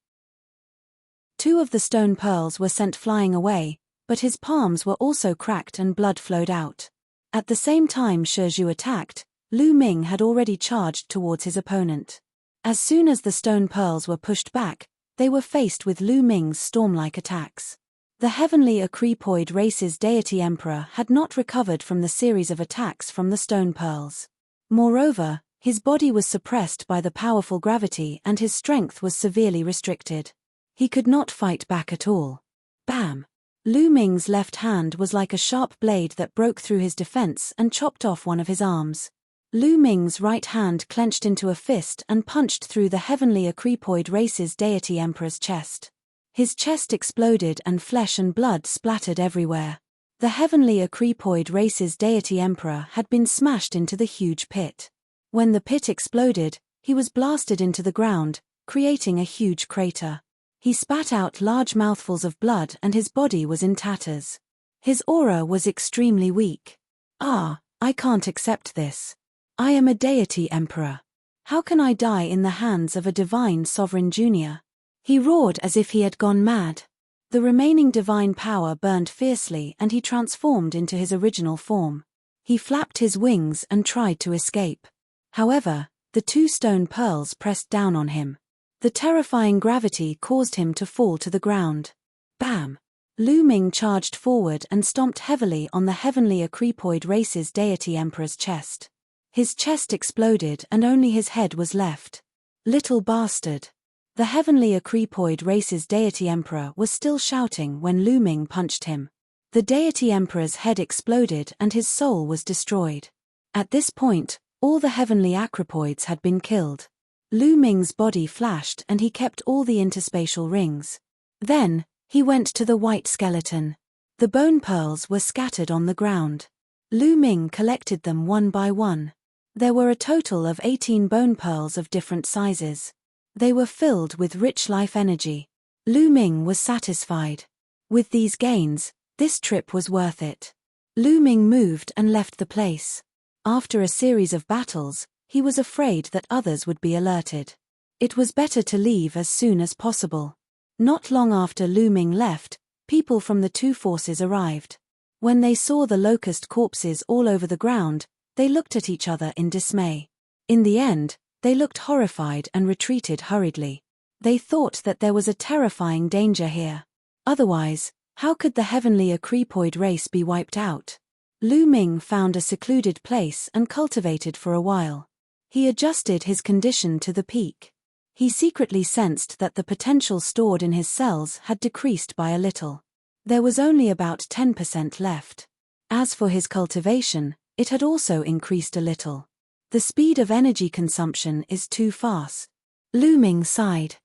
2 of the stone pearls were sent flying away, but his palms were also cracked and blood flowed out. At the same time Shizhu attacked, Lu Ming had already charged towards his opponent. As soon as the stone pearls were pushed back, they were faced with Lu Ming's storm-like attacks. The heavenly Acrepoid race's deity emperor had not recovered from the series of attacks from the stone pearls. Moreover, his body was suppressed by the powerful gravity and his strength was severely restricted. He could not fight back at all. Bam! Lu Ming's left hand was like a sharp blade that broke through his defense and chopped off one of his arms. Lu Ming's right hand clenched into a fist and punched through the heavenly Acrepoid race's deity emperor's chest. His chest exploded and flesh and blood splattered everywhere. The heavenly Acrepoid race's deity emperor had been smashed into the huge pit. When the pit exploded, he was blasted into the ground, creating a huge crater. He spat out large mouthfuls of blood and his body was in tatters. His aura was extremely weak. I can't accept this. I am a deity emperor. How can I die in the hands of a divine sovereign junior? He roared as if he had gone mad. The remaining divine power burned fiercely and he transformed into his original form. He flapped his wings and tried to escape. However, the 2 stone pearls pressed down on him. The terrifying gravity caused him to fall to the ground. Bam! Lu Ming charged forward and stomped heavily on the heavenly Acrepoid race's deity emperor's chest. His chest exploded and only his head was left. Little bastard! The heavenly Acrepoid race's deity emperor was still shouting when Lu Ming punched him. The deity emperor's head exploded and his soul was destroyed. At this point, all the heavenly Acrepoids had been killed. Lu Ming's body flashed and he kept all the interspatial rings. Then, he went to the white skeleton. The bone pearls were scattered on the ground. Lu Ming collected them one by one. There were a total of 18 bone pearls of different sizes. They were filled with rich life energy. Lu Ming was satisfied. With these gains, this trip was worth it. Lu Ming moved and left the place. After a series of battles, he was afraid that others would be alerted. It was better to leave as soon as possible. Not long after Lu Ming left, people from the 2 forces arrived. When they saw the locust corpses all over the ground, they looked at each other in dismay. In the end, they looked horrified and retreated hurriedly. They thought that there was a terrifying danger here. Otherwise, how could the heavenly Acrepoid race be wiped out? Lu Ming found a secluded place and cultivated for a while. He adjusted his condition to the peak. He secretly sensed that the potential stored in his cells had decreased by a little. There was only about 10% left. As for his cultivation, it had also increased a little. The speed of energy consumption is too fast. Lu Ming sighed.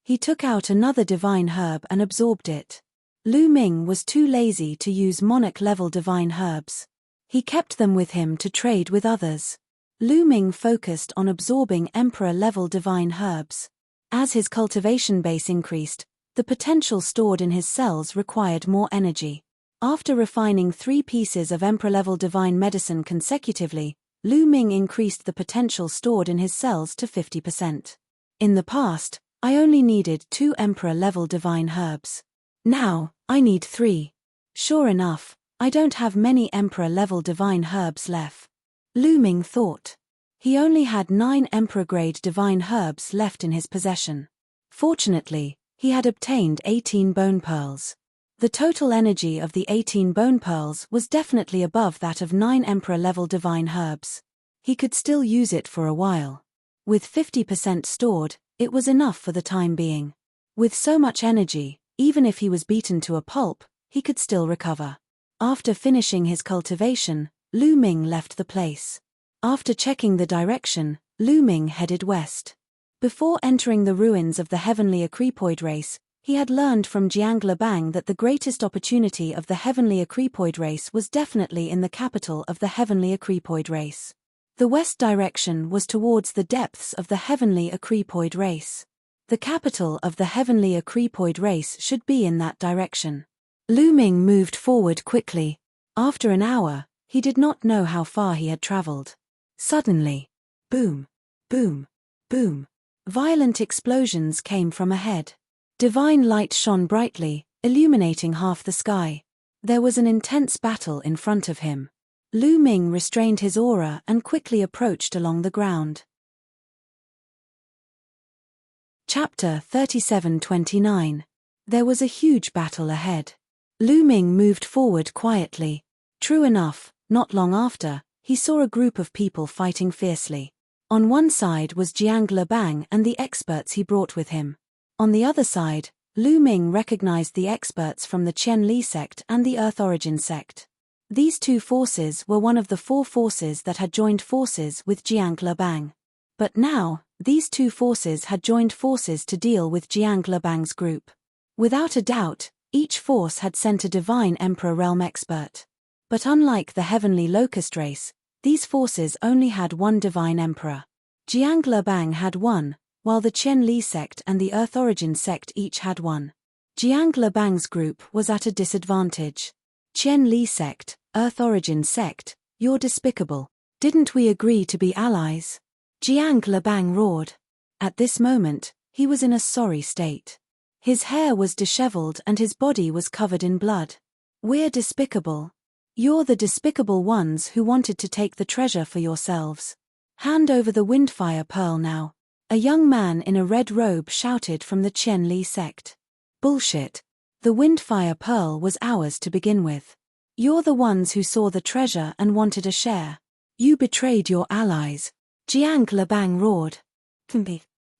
He took out another divine herb and absorbed it. Lu Ming was too lazy to use monarch-level divine herbs. He kept them with him to trade with others. Lu Ming focused on absorbing emperor-level divine herbs. As his cultivation base increased, the potential stored in his cells required more energy. After refining 3 pieces of emperor-level divine medicine consecutively, Lu Ming increased the potential stored in his cells to 50%. In the past, I only needed 2 emperor-level divine herbs. Now, I need 3. Sure enough, I don't have many Emperor-level divine herbs left. Lu Ming thought. He only had 9 Emperor-grade divine herbs left in his possession. Fortunately, he had obtained 18 bone pearls. The total energy of the 18 bone pearls was definitely above that of 9 Emperor-level divine herbs. He could still use it for a while. With 50% stored, it was enough for the time being. With so much energy, even if he was beaten to a pulp, he could still recover. After finishing his cultivation, Lu Ming left the place. After checking the direction, Lu Ming headed west. Before entering the ruins of the heavenly Acrepoid race, he had learned from Jiang Bang that the greatest opportunity of the heavenly Acrepoid race was definitely in the capital of the heavenly Acrepoid race. The west direction was towards the depths of the heavenly Acrepoid race. The capital of the heavenly Acrepoid race should be in that direction. Lu Ming moved forward quickly. After an hour, he did not know how far he had traveled. Suddenly, boom, boom, boom. Violent explosions came from ahead. Divine light shone brightly, illuminating half the sky. There was an intense battle in front of him. Lu Ming restrained his aura and quickly approached along the ground. Chapter 37-29. There was a huge battle ahead. Lu Ming moved forward quietly. True enough, not long after, he saw a group of people fighting fiercely. On one side was Jiang Bang and the experts he brought with him. On the other side, Lu Ming recognized the experts from the Qian Li sect and the Earth Origin sect. These two forces were one of the 4 forces that had joined forces with Jiang Bang. But now, these two forces had joined forces to deal with Jiang Bang's group. Without a doubt, each force had sent a divine Emperor realm expert. But unlike the heavenly locust race, these forces only had one divine emperor. Jiang Bang had one, while the Qian Li sect and the Earth Origin sect each had one. Jiang Bang's group was at a disadvantage. Qian Li sect, Earth Origin sect, you're despicable. Didn't we agree to be allies? Jiang Bang roared. At this moment, he was in a sorry state. His hair was disheveled and his body was covered in blood. We're despicable. You're the despicable ones who wanted to take the treasure for yourselves. Hand over the windfire pearl now. A young man in a red robe shouted from the Qian Li sect. Bullshit. The windfire pearl was ours to begin with. You're the ones who saw the treasure and wanted a share. You betrayed your allies. Jiang Bang roared.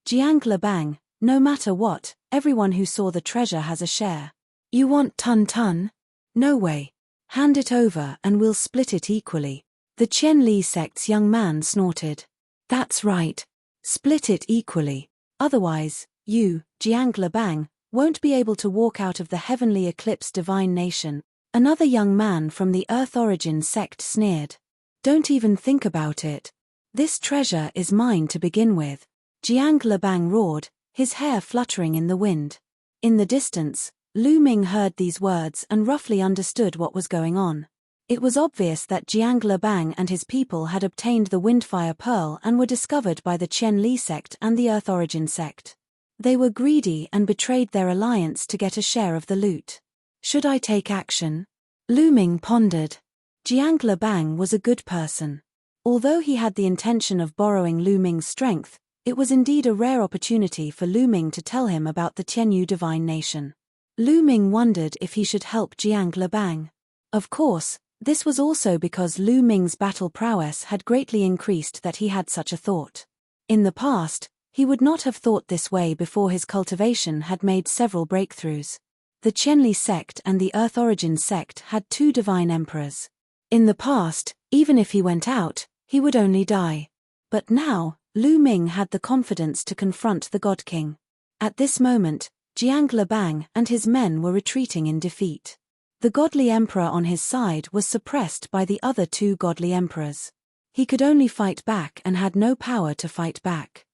Jiang Bang, no matter what, everyone who saw the treasure has a share. You want ton? No way. Hand it over and we'll split it equally. The Qian Li sect's young man snorted. That's right. Split it equally. Otherwise, you, Jiang Bang, won't be able to walk out of the heavenly eclipse divine nation. Another young man from the Earth Origin sect sneered. Don't even think about it. This treasure is mine to begin with. Jiang Bang roared, his hair fluttering in the wind. In the distance, Lu Ming heard these words and roughly understood what was going on. It was obvious that Jiang Bang and his people had obtained the windfire pearl and were discovered by the Qian Li sect and the Earth Origin sect. They were greedy and betrayed their alliance to get a share of the loot. Should I take action? Lu Ming pondered. Jiang Bang was a good person. Although he had the intention of borrowing Lu Ming's strength, it was indeed a rare opportunity for Lu Ming to tell him about the Tianyu divine nation. Lu Ming wondered if he should help Jiang Bang. Of course, this was also because Lu Ming's battle prowess had greatly increased that he had such a thought. In the past, he would not have thought this way before his cultivation had made several breakthroughs. The Qian Li sect and the Earth Origin sect had 2 divine emperors. In the past, even if he went out, he would only die. But now, Lu Ming had the confidence to confront the God King. At this moment, Jiang Bang and his men were retreating in defeat. The godly emperor on his side was suppressed by the other 2 godly emperors. He could only fight back and had no power to fight back.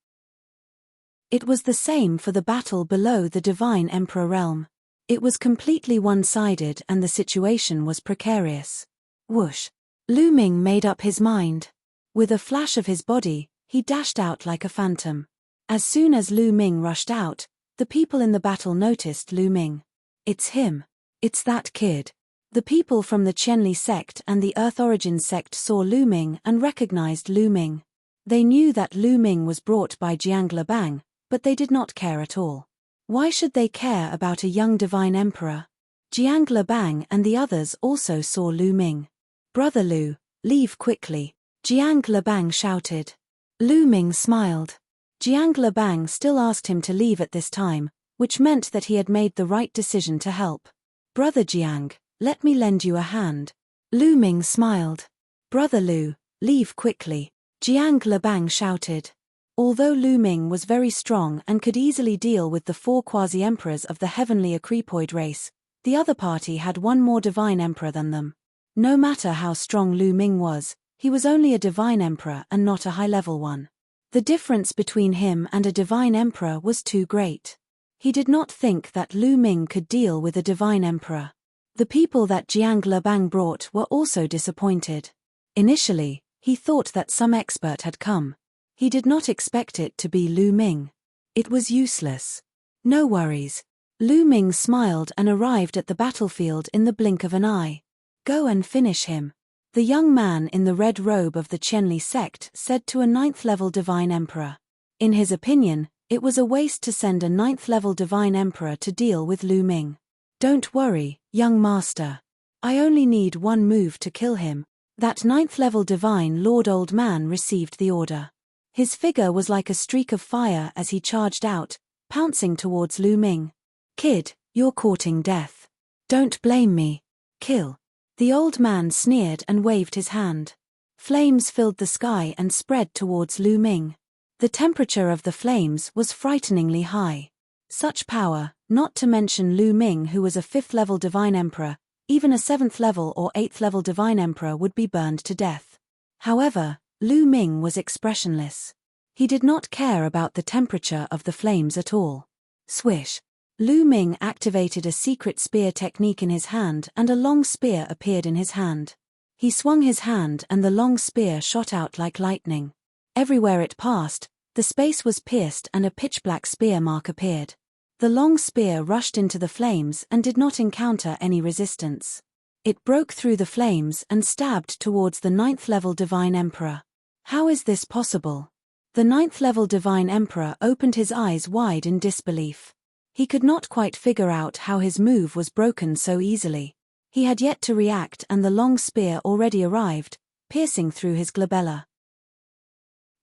It was the same for the battle below the divine emperor realm. It was completely one-sided and the situation was precarious. Whoosh! Lu Ming made up his mind. With a flash of his body, he dashed out like a phantom. As soon as Lu Ming rushed out, the people in the battle noticed Lu Ming. It's him. It's that kid. The people from the Qianli sect and the Earth Origin sect saw Lu Ming and recognized Lu Ming. They knew that Lu Ming was brought by Jiang Lebang, but they did not care at all. Why should they care about a young divine emperor? Jiang Lebang and the others also saw Lu Ming. "Brother Lu, leave quickly," Jiang Lebang shouted. Lu Ming smiled. Jiang Lebang still asked him to leave at this time, which meant that he had made the right decision to help. "Brother Jiang, let me lend you a hand." Lu Ming smiled. "Brother Lu, leave quickly," Jiang Lebang shouted. Although Lu Ming was very strong and could easily deal with the 4 quasi-emperors of the heavenly Acrepoid race, the other party had one more divine emperor than them. No matter how strong Lu Ming was, he was only a divine emperor and not a high-level one. The difference between him and a divine emperor was too great. He did not think that Lu Ming could deal with a divine emperor. The people that Jiang Lebang brought were also disappointed. Initially, he thought that some expert had come. He did not expect it to be Lu Ming. It was useless. "No worries." Lu Ming smiled and arrived at the battlefield in the blink of an eye. "Go and finish him," the young man in the red robe of the Qianli sect said to a 9th-level divine emperor. In his opinion, it was a waste to send a 9th-level divine emperor to deal with Lu Ming. "Don't worry, young master. I only need one move to kill him." That 9th-level divine Lord Old Man received the order. His figure was like a streak of fire as he charged out, pouncing towards Lu Ming. "Kid, you're courting death. Don't blame me. Kill." The old man sneered and waved his hand. Flames filled the sky and spread towards Lu Ming. The temperature of the flames was frighteningly high. Such power, not to mention Lu Ming, who was a 5th-level divine emperor, even a 7th-level or 8th-level divine emperor would be burned to death. However, Lu Ming was expressionless. He did not care about the temperature of the flames at all. Swish. Lu Ming activated a secret spear technique in his hand and a long spear appeared in his hand. He swung his hand and the long spear shot out like lightning. Everywhere it passed, the space was pierced and a pitch-black spear mark appeared. The long spear rushed into the flames and did not encounter any resistance. It broke through the flames and stabbed towards the 9th-level divine emperor. How is this possible? The 9th-level divine emperor opened his eyes wide in disbelief. He could not quite figure out how his move was broken so easily. He had yet to react and the long spear already arrived, piercing through his glabella.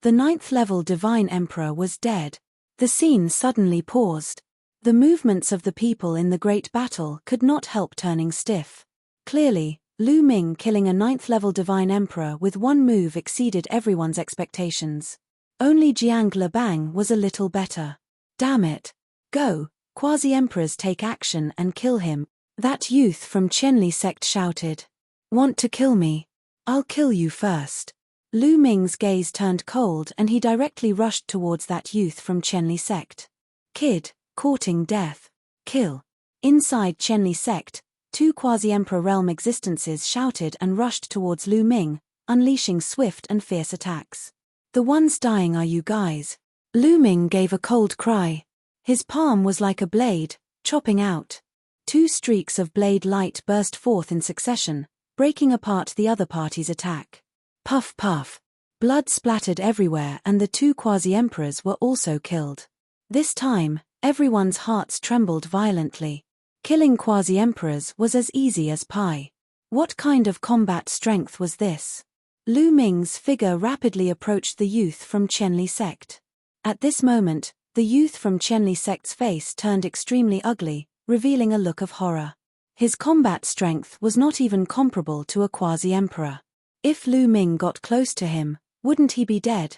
The 9th-level divine emperor was dead. The scene suddenly paused. The movements of the people in the great battle could not help turning stiff. Clearly, Lu Ming killing a 9th-level divine emperor with one move exceeded everyone's expectations. Only Jiang Lebang was a little better. "Damn it. Go, quasi-emperors, take action and kill him," that youth from Qianli sect shouted. "Want to kill me? I'll kill you first." Lu Ming's gaze turned cold and he directly rushed towards that youth from Qianli sect. "Kid, courting death. Kill." Inside Qianli sect, 2 quasi-emperor realm existences shouted and rushed towards Lu Ming, unleashing swift and fierce attacks. "The ones dying are you guys." Lu Ming gave a cold cry. His palm was like a blade, chopping out. 2 streaks of blade light burst forth in succession, breaking apart the other party's attack. Puff puff. Blood splattered everywhere and the 2 quasi-emperors were also killed. This time, everyone's hearts trembled violently. Killing quasi-emperors was as easy as pie. What kind of combat strength was this? Lu Ming's figure rapidly approached the youth from Qianli sect. At this moment, the youth from Qianli sect's face turned extremely ugly, revealing a look of horror. His combat strength was not even comparable to a quasi-emperor. If Lu Ming got close to him, wouldn't he be dead?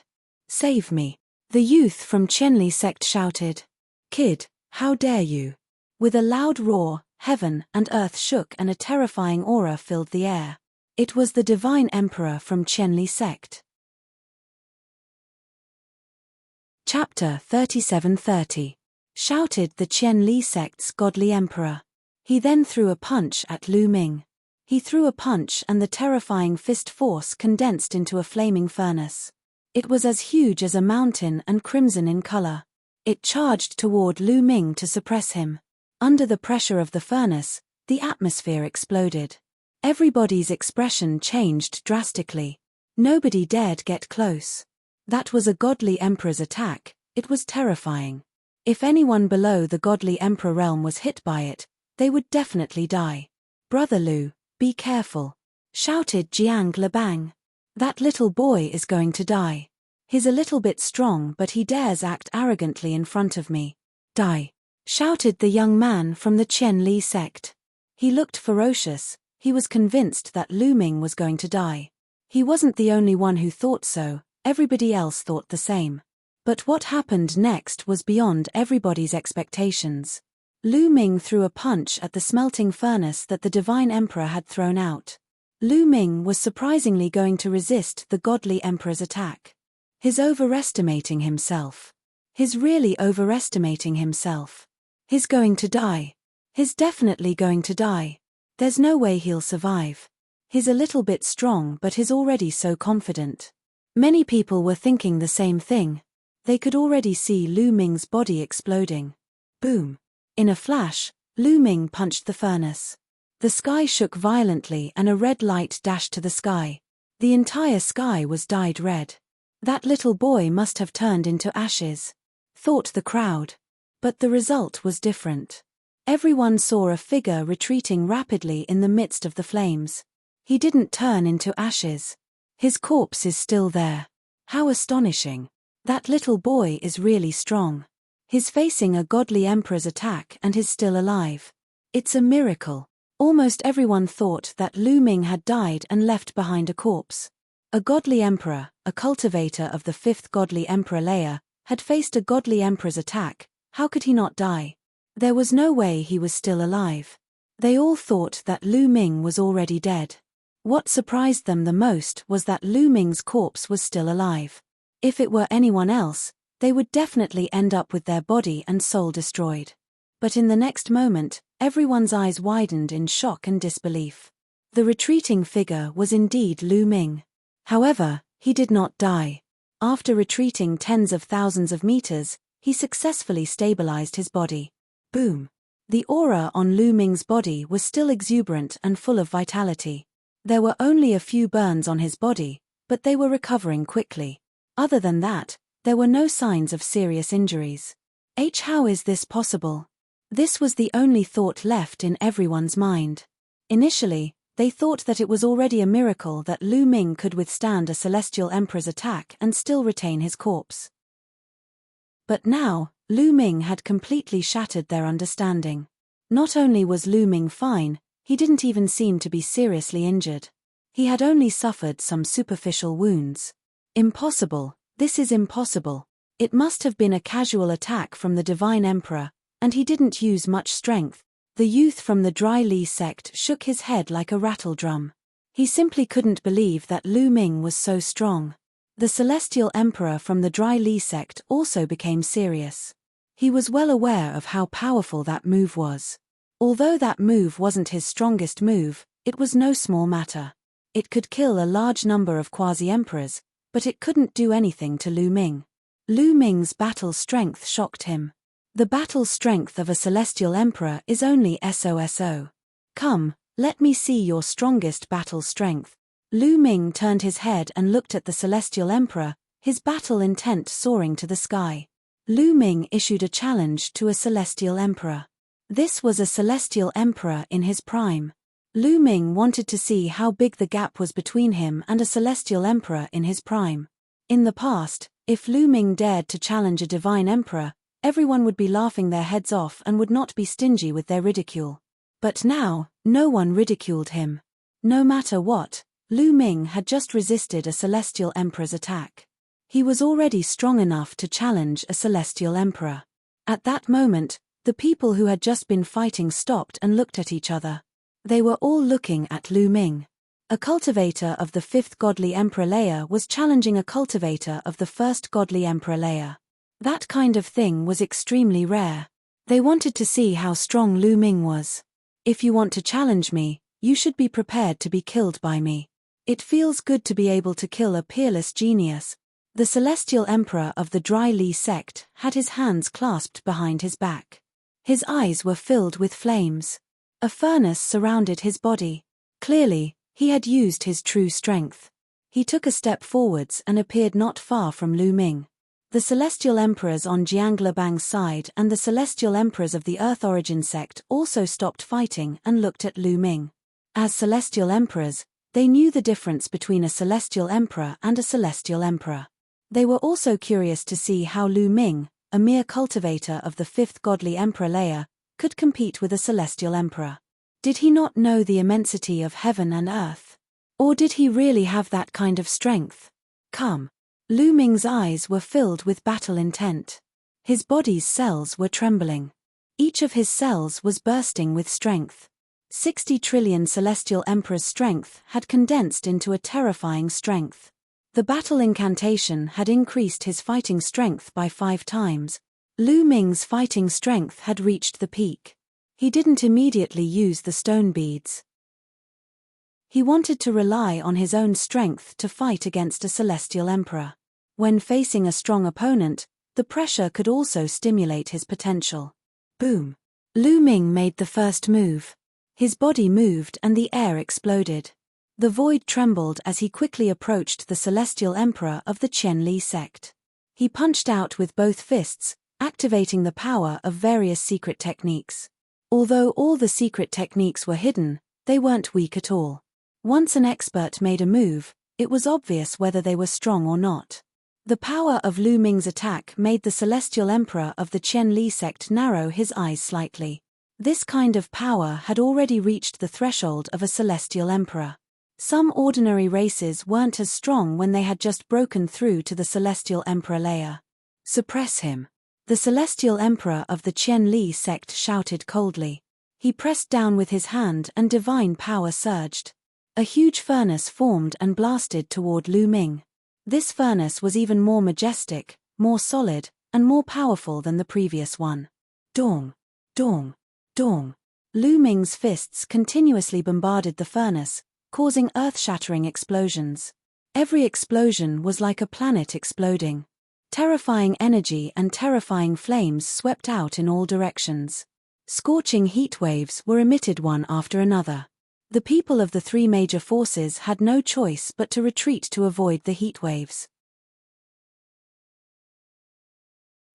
"Save me," the youth from Qianli sect shouted. "Kid, how dare you?" With a loud roar, heaven and earth shook and a terrifying aura filled the air. It was the divine emperor from Qianli sect. Chapter 3730. Shouted the Qianli sect's godly emperor. He then threw a punch at Lu Ming. He threw a punch and the terrifying fist force condensed into a flaming furnace. It was as huge as a mountain and crimson in color. It charged toward Lu Ming to suppress him. Under the pressure of the furnace, The atmosphere exploded. Everybody's expression changed drastically. Nobody dared get close. That was a godly emperor's attack. It was terrifying. If anyone below the godly emperor realm was hit by it, they would definitely die. "Brother Lu, be careful," shouted Jiang Lebang. "That little boy is going to die. He's a little bit strong, but he dares act arrogantly in front of me." "Die," shouted the young man from the Qian Li sect. He looked ferocious. He was convinced that Lu Ming was going to die. He wasn't the only one who thought so. Everybody else thought the same. But what happened next was beyond everybody's expectations. Lu Ming threw a punch at the smelting furnace that the divine emperor had thrown out. Lu Ming was surprisingly going to resist the godly emperor's attack. He's overestimating himself. He's really overestimating himself. He's going to die. He's definitely going to die. There's no way he'll survive. He's a little bit strong, but he's already so confident. Many people were thinking the same thing. They could already see Lu Ming's body exploding. Boom. In a flash, Lu Ming punched the furnace. The sky shook violently and a red light dashed to the sky. The entire sky was dyed red. That little boy must have turned into ashes, thought the crowd. But the result was different. Everyone saw a figure retreating rapidly in the midst of the flames. He didn't turn into ashes. His corpse is still there. How astonishing. That little boy is really strong. He's facing a godly emperor's attack and is still alive. It's a miracle. Almost everyone thought that Lu Ming had died and left behind a corpse. A godly emperor, a cultivator of the fifth godly emperor layer, had faced a godly emperor's attack. How could he not die? There was no way he was still alive. They all thought that Lu Ming was already dead. What surprised them the most was that Lu Ming's corpse was still alive. If it were anyone else, they would definitely end up with their body and soul destroyed. But in the next moment, everyone's eyes widened in shock and disbelief. The retreating figure was indeed Lu Ming. However, he did not die. After retreating tens of thousands of meters, he successfully stabilized his body. Boom. The aura on Lu Ming's body was still exuberant and full of vitality. There were only a few burns on his body, but they were recovering quickly. Other than that, there were no signs of serious injuries. How is this possible? This was the only thought left in everyone's mind. Initially, they thought that it was already a miracle that Lu Ming could withstand a celestial emperor's attack and still retain his corpse. But now, Lu Ming had completely shattered their understanding. Not only was Lu Ming fine, he didn't even seem to be seriously injured. He had only suffered some superficial wounds. Impossible. This is impossible. It must have been a casual attack from the divine emperor, and he didn't use much strength. The youth from the Dry Li sect shook his head like a rattle drum. He simply couldn't believe that Lu Ming was so strong. The celestial emperor from the Dry Li sect also became serious. He was well aware of how powerful that move was. Although that move wasn't his strongest move, it was no small matter. It could kill a large number of quasi-emperors, but it couldn't do anything to Lu Ming. Lu Ming's battle strength shocked him. The battle strength of a celestial emperor is only SOSO. Come, let me see your strongest battle strength. Lu Ming turned his head and looked at the celestial emperor, his battle intent soaring to the sky. Lu Ming issued a challenge to a celestial emperor. This was a celestial emperor in his prime. Lu Ming wanted to see how big the gap was between him and a celestial emperor in his prime. In the past, if Lu Ming dared to challenge a divine emperor, everyone would be laughing their heads off and would not be stingy with their ridicule. But now, no one ridiculed him. No matter what, Lu Ming had just resisted a celestial emperor's attack. He was already strong enough to challenge a celestial emperor. At that moment, the people who had just been fighting stopped and looked at each other. They were all looking at Lu Ming. A cultivator of the fifth godly emperor layer was challenging a cultivator of the first godly emperor layer. That kind of thing was extremely rare. They wanted to see how strong Lu Ming was. If you want to challenge me, you should be prepared to be killed by me. It feels good to be able to kill a peerless genius. The celestial emperor of the Dry Li sect had his hands clasped behind his back. His eyes were filled with flames. A furnace surrounded his body. Clearly, he had used his true strength. He took a step forwards and appeared not far from Lu Ming. The Celestial Emperors on Jianglebang's side and the Celestial Emperors of the Earth Origin sect also stopped fighting and looked at Lu Ming. As Celestial Emperors, they knew the difference between a Celestial Emperor and a Celestial Emperor. They were also curious to see how Lu Ming, a mere cultivator of the fifth godly emperor layer, could compete with a Celestial Emperor. Did he not know the immensity of heaven and earth? Or did he really have that kind of strength? Come. Lu Ming's eyes were filled with battle intent. His body's cells were trembling. Each of his cells was bursting with strength. 60 trillion Celestial Emperor's strength had condensed into a terrifying strength. The battle incantation had increased his fighting strength by 5 times. Lu Ming's fighting strength had reached the peak. He didn't immediately use the stone beads. He wanted to rely on his own strength to fight against a Celestial Emperor. When facing a strong opponent, the pressure could also stimulate his potential. Boom! Lu Ming made the first move. His body moved and the air exploded. The void trembled as he quickly approached the Celestial Emperor of the Qianli sect. He punched out with both fists, activating the power of various secret techniques. Although all the secret techniques were hidden, they weren't weak at all. Once an expert made a move, it was obvious whether they were strong or not. The power of Lu Ming's attack made the Celestial Emperor of the Qianli sect narrow his eyes slightly. This kind of power had already reached the threshold of a Celestial Emperor. Some ordinary races weren't as strong when they had just broken through to the Celestial Emperor layer. Suppress him. The Celestial Emperor of the Qianli sect shouted coldly. He pressed down with his hand and divine power surged. A huge furnace formed and blasted toward Lu Ming. This furnace was even more majestic, more solid, and more powerful than the previous one. Dong! Dong! Dong! Lu Ming's fists continuously bombarded the furnace, causing earth-shattering explosions. Every explosion was like a planet exploding. Terrifying energy and terrifying flames swept out in all directions. Scorching heat waves were emitted one after another. The people of the 3 major forces had no choice but to retreat to avoid the heat waves.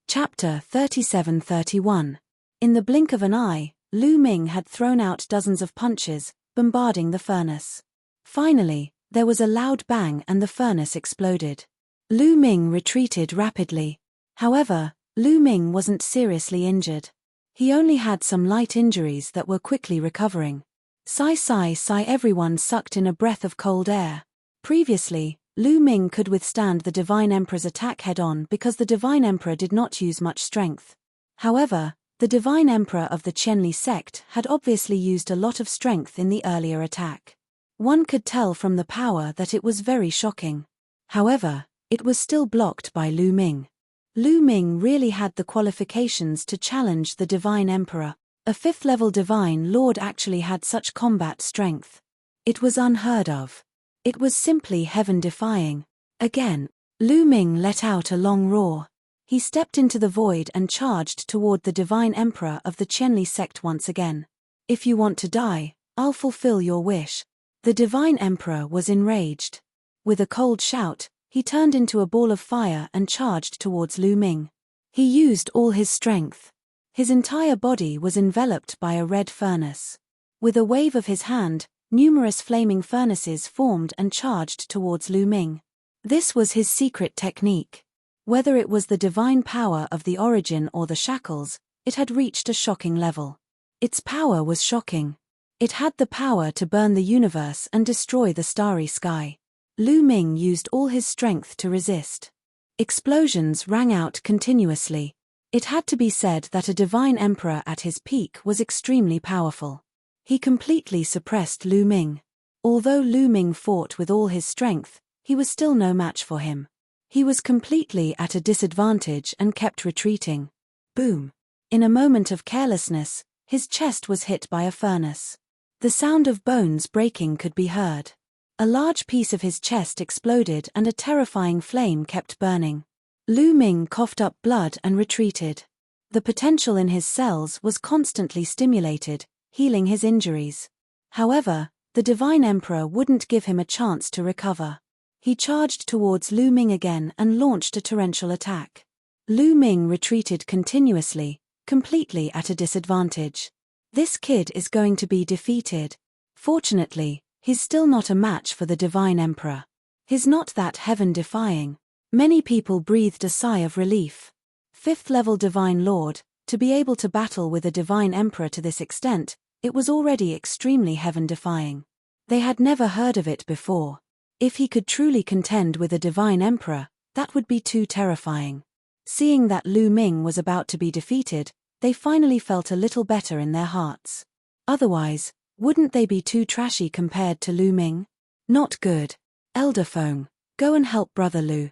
Chapter 37-31. In the blink of an eye, Lu Ming had thrown out dozens of punches, bombarding the furnace. Finally, there was a loud bang and the furnace exploded. Lu Ming retreated rapidly. However, Lu Ming wasn't seriously injured. He only had some light injuries that were quickly recovering. Sigh sigh sigh, everyone sucked in a breath of cold air. Previously, Lu Ming could withstand the Divine Emperor's attack head-on because the Divine Emperor did not use much strength. However, the Divine Emperor of the Qianli sect had obviously used a lot of strength in the earlier attack. One could tell from the power that it was very shocking. However, it was still blocked by Lu Ming. Lu Ming really had the qualifications to challenge the Divine Emperor. A 5th-level Divine Lord actually had such combat strength. It was unheard of. It was simply heaven-defying. Again, Lu Ming let out a long roar. He stepped into the void and charged toward the Divine Emperor of the Qianli sect once again. If you want to die, I'll fulfill your wish. The Divine Emperor was enraged. With a cold shout, he turned into a ball of fire and charged towards Lu Ming. He used all his strength. His entire body was enveloped by a red furnace. With a wave of his hand, numerous flaming furnaces formed and charged towards Lu Ming. This was his secret technique. Whether it was the divine power of the origin or the shackles, it had reached a shocking level. Its power was shocking. It had the power to burn the universe and destroy the starry sky. Lu Ming used all his strength to resist. Explosions rang out continuously. It had to be said that a divine emperor at his peak was extremely powerful. He completely suppressed Lu Ming. Although Lu Ming fought with all his strength, he was still no match for him. He was completely at a disadvantage and kept retreating. Boom! In a moment of carelessness, his chest was hit by a furnace. The sound of bones breaking could be heard. A large piece of his chest exploded and a terrifying flame kept burning. Lu Ming coughed up blood and retreated. The potential in his cells was constantly stimulated, healing his injuries. However, the Divine Emperor wouldn't give him a chance to recover. He charged towards Lu Ming again and launched a torrential attack. Lu Ming retreated continuously, completely at a disadvantage. This kid is going to be defeated. Fortunately, he's still not a match for the Divine Emperor. He's not that heaven-defying. Many people breathed a sigh of relief. 5th level Divine Lord, to be able to battle with a Divine Emperor to this extent, it was already extremely heaven-defying. They had never heard of it before. If he could truly contend with a Divine Emperor, that would be too terrifying. Seeing that Lu Ming was about to be defeated, they finally felt a little better in their hearts. Otherwise, wouldn't they be too trashy compared to Lu Ming? Not good. Elder Feng, go and help Brother Lu.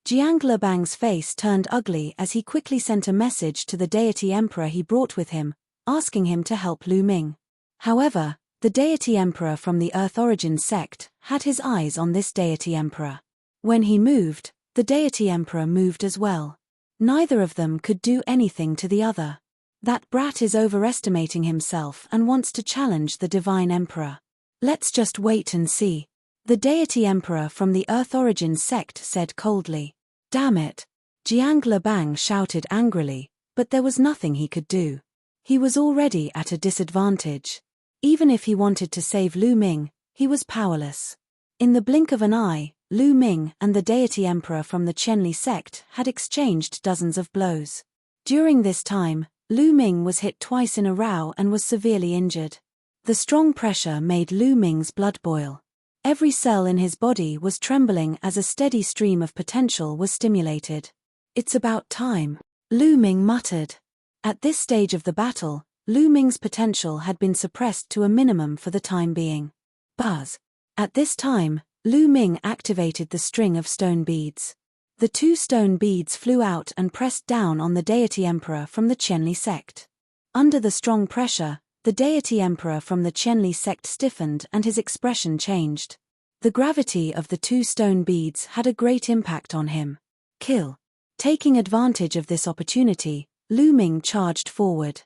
Jiang Lebang's face turned ugly as he quickly sent a message to the deity emperor he brought with him, asking him to help Lu Ming. However, the deity emperor from the Earth Origin sect had his eyes on this deity emperor. When he moved, the deity emperor moved as well. Neither of them could do anything to the other. That brat is overestimating himself and wants to challenge the divine emperor. Let's just wait and see. The deity emperor from the Earth Origin sect said coldly. Damn it! Jiang Lebang shouted angrily, but there was nothing he could do. He was already at a disadvantage. Even if he wanted to save Lu Ming, he was powerless. In the blink of an eye, Lu Ming and the deity emperor from the Qianli sect had exchanged dozens of blows. During this time, Lu Ming was hit twice in a row and was severely injured. The strong pressure made Lu Ming's blood boil. Every cell in his body was trembling as a steady stream of potential was stimulated. It's about time, Lu Ming muttered. At this stage of the battle, Lu Ming's potential had been suppressed to a minimum for the time being. Buzz. At this time, Lu Ming activated the string of stone beads. The 2 stone beads flew out and pressed down on the deity emperor from the Qianli sect. Under the strong pressure, the deity emperor from the Qianli sect stiffened and his expression changed. The gravity of the 2 stone beads had a great impact on him. Kill. Taking advantage of this opportunity, Lu Ming charged forward.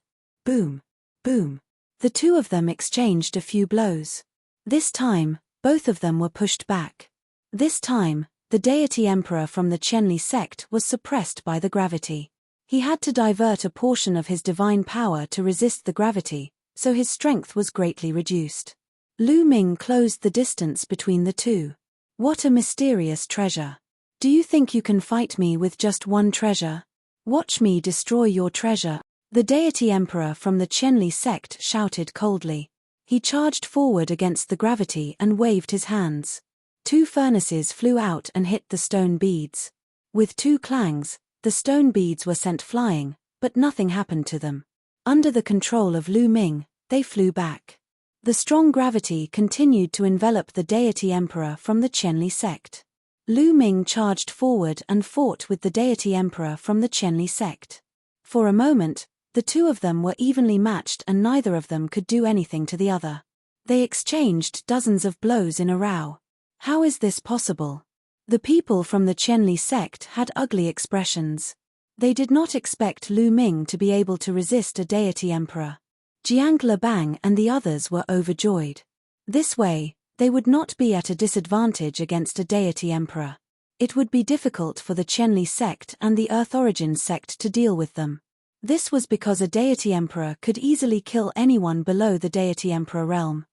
Boom. Boom. The 2 of them exchanged a few blows. This time, both of them were pushed back. This time, the deity emperor from the Qianli sect was suppressed by the gravity. He had to divert a portion of his divine power to resist the gravity, so his strength was greatly reduced. Lu Ming closed the distance between the 2. What a mysterious treasure. Do you think you can fight me with just one treasure? Watch me destroy your treasure. The deity emperor from the Qianli sect shouted coldly. He charged forward against the gravity and waved his hands. 2 furnaces flew out and hit the stone beads. With 2 clangs, the stone beads were sent flying, but nothing happened to them. Under the control of Lu Ming, they flew back. The strong gravity continued to envelop the deity emperor from the Qianli sect. Lu Ming charged forward and fought with the deity emperor from the Qianli sect. For a moment, the 2 of them were evenly matched and neither of them could do anything to the other. They exchanged dozens of blows in a row. How is this possible? The people from the Qianli sect had ugly expressions. They did not expect Lu Ming to be able to resist a deity emperor. Jiang Lebang and the others were overjoyed. This way, they would not be at a disadvantage against a deity emperor. It would be difficult for the Qianli sect and the Earth Origin sect to deal with them. This was because a deity emperor could easily kill anyone below the deity emperor realm.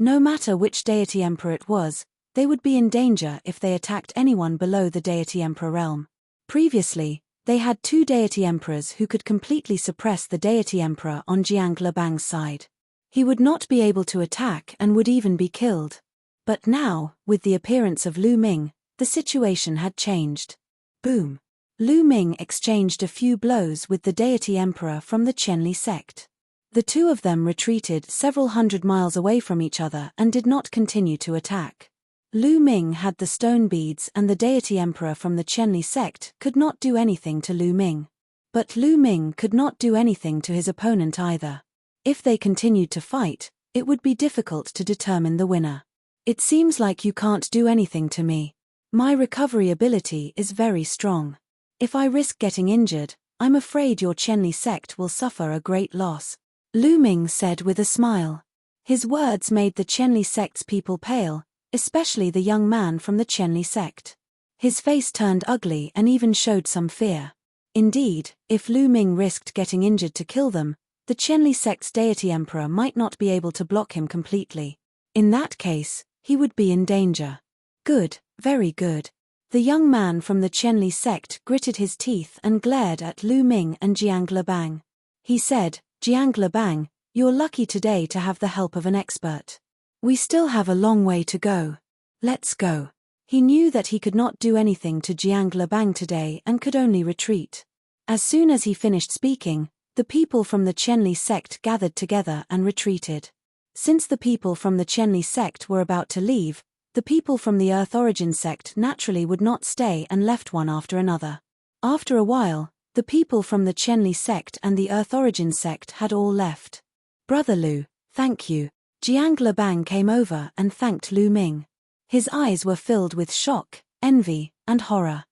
No matter which deity emperor it was, they would be in danger if they attacked anyone below the deity emperor realm. Previously, they had 2 deity emperors who could completely suppress the deity emperor on Jiang Lebang's side. He would not be able to attack and would even be killed. But now, with the appearance of Lu Ming, the situation had changed. Boom. Lu Ming exchanged a few blows with the deity emperor from the Qianli sect. The 2 of them retreated several hundred miles away from each other and did not continue to attack. Lu Ming had the stone beads and the deity emperor from the Qianli sect could not do anything to Lu Ming. But Lu Ming could not do anything to his opponent either. If they continued to fight, it would be difficult to determine the winner. It seems like you can't do anything to me. My recovery ability is very strong. If I risk getting injured, I'm afraid your Chenli sect will suffer a great loss, Lu Ming said with a smile. His words made the Chenli sect's people pale, especially the young man from the Chenli sect. His face turned ugly and even showed some fear. Indeed, if Lu Ming risked getting injured to kill them, the Chenli sect's deity emperor might not be able to block him completely. In that case, he would be in danger. Good, very good. The young man from the Chenli sect gritted his teeth and glared at Lu Ming and Jiang Lebang. He said, Jiang Lebang, you're lucky today to have the help of an expert. We still have a long way to go. Let's go. He knew that he could not do anything to Jiang Lebang today and could only retreat. As soon as he finished speaking, the people from the Chenli sect gathered together and retreated. Since the people from the Chenli sect were about to leave, the people from the Earth Origin sect naturally would not stay and left one after another. After a while, the people from the Chenli sect and the Earth Origin sect had all left. Brother Lu, thank you. Jiang Lebang came over and thanked Lu Ming. His eyes were filled with shock, envy, and horror.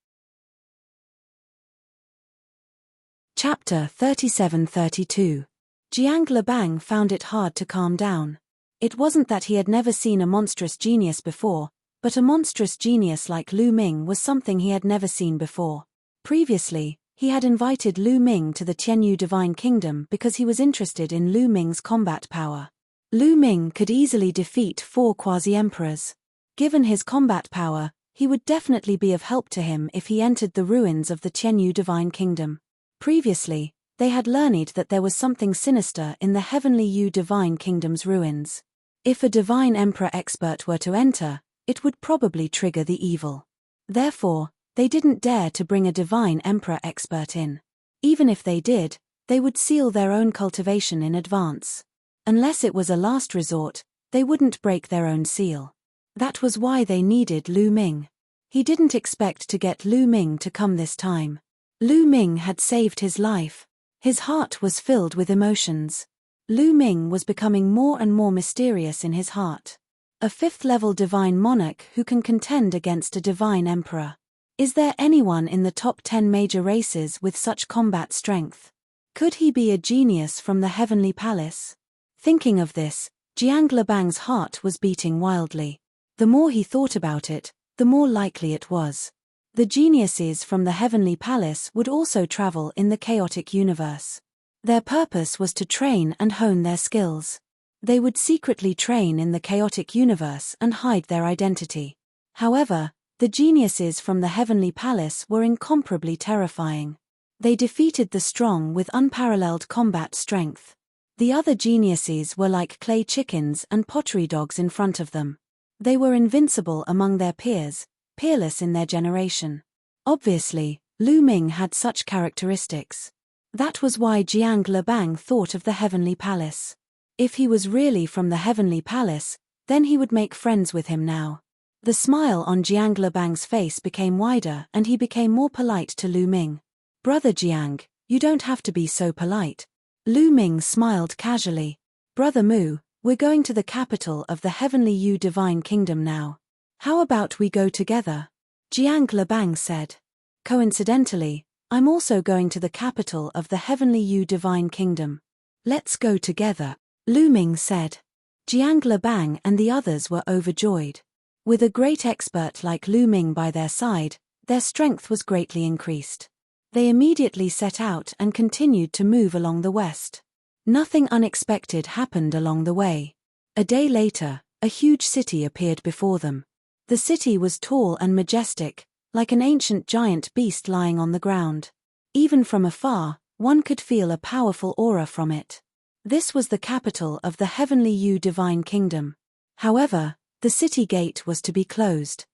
Chapter 37-32. Jiang Lebang found it hard to calm down. It wasn't that he had never seen a monstrous genius before, but a monstrous genius like Lu Ming was something he had never seen before. Previously, he had invited Lu Ming to the Tianyu Divine Kingdom because he was interested in Lu Ming's combat power. Lu Ming could easily defeat 4 quasi-emperors. Given his combat power, he would definitely be of help to him if he entered the ruins of the Tianyu Divine Kingdom. Previously, they had learned that there was something sinister in the Heavenly Yu Divine Kingdom's ruins. If a Divine Emperor expert were to enter, it would probably trigger the evil. Therefore, they didn't dare to bring a Divine Emperor expert in. Even if they did, they would seal their own cultivation in advance. Unless it was a last resort, they wouldn't break their own seal. That was why they needed Lu Ming. He didn't expect to get Lu Ming to come this time. Lu Ming had saved his life. His heart was filled with emotions. Lu Ming was becoming more and more mysterious in his heart. A 5th-level divine monarch who can contend against a divine emperor. Is there anyone in the top 10 major races with such combat strength? Could he be a genius from the Heavenly Palace? Thinking of this, Jiang Lebang's heart was beating wildly. The more he thought about it, the more likely it was. The geniuses from the Heavenly Palace would also travel in the chaotic universe. Their purpose was to train and hone their skills. They would secretly train in the chaotic universe and hide their identity. However, the geniuses from the Heavenly Palace were incomparably terrifying. They defeated the strong with unparalleled combat strength. The other geniuses were like clay chickens and pottery dogs in front of them. They were invincible among their peers, peerless in their generation. Obviously, Lu Ming had such characteristics. That was why Jiang Lebang thought of the Heavenly Palace. If he was really from the Heavenly Palace, then he would make friends with him now. The smile on Jiang Lebang's face became wider and he became more polite to Lu Ming. Brother Jiang, you don't have to be so polite. Lu Ming smiled casually. Brother Mu, we're going to the capital of the Heavenly Yu Divine Kingdom now. How about we go together? Jiang Lebang said. Coincidentally, I'm also going to the capital of the Heavenly Yu Divine Kingdom. Let's go together, Lu Ming said. Jiang Lebang and the others were overjoyed. With a great expert like Lu Ming by their side, their strength was greatly increased. They immediately set out and continued to move along the west. Nothing unexpected happened along the way. A day later, a huge city appeared before them. The city was tall and majestic, like an ancient giant beast lying on the ground. Even from afar, one could feel a powerful aura from it. This was the capital of the Heavenly Yu Divine Kingdom. However, the city gate was to be closed.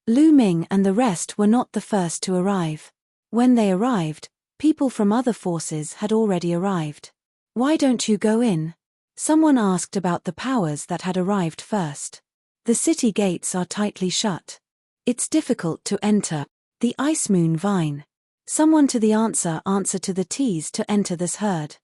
Lu Ming and the rest were not the first to arrive. When they arrived, people from other forces had already arrived. Why don't you go in? Someone asked about the powers that had arrived first. The city gates are tightly shut. It's difficult to enter. The Ice Moon Vine. Someone to the answer to the T's to enter this herd.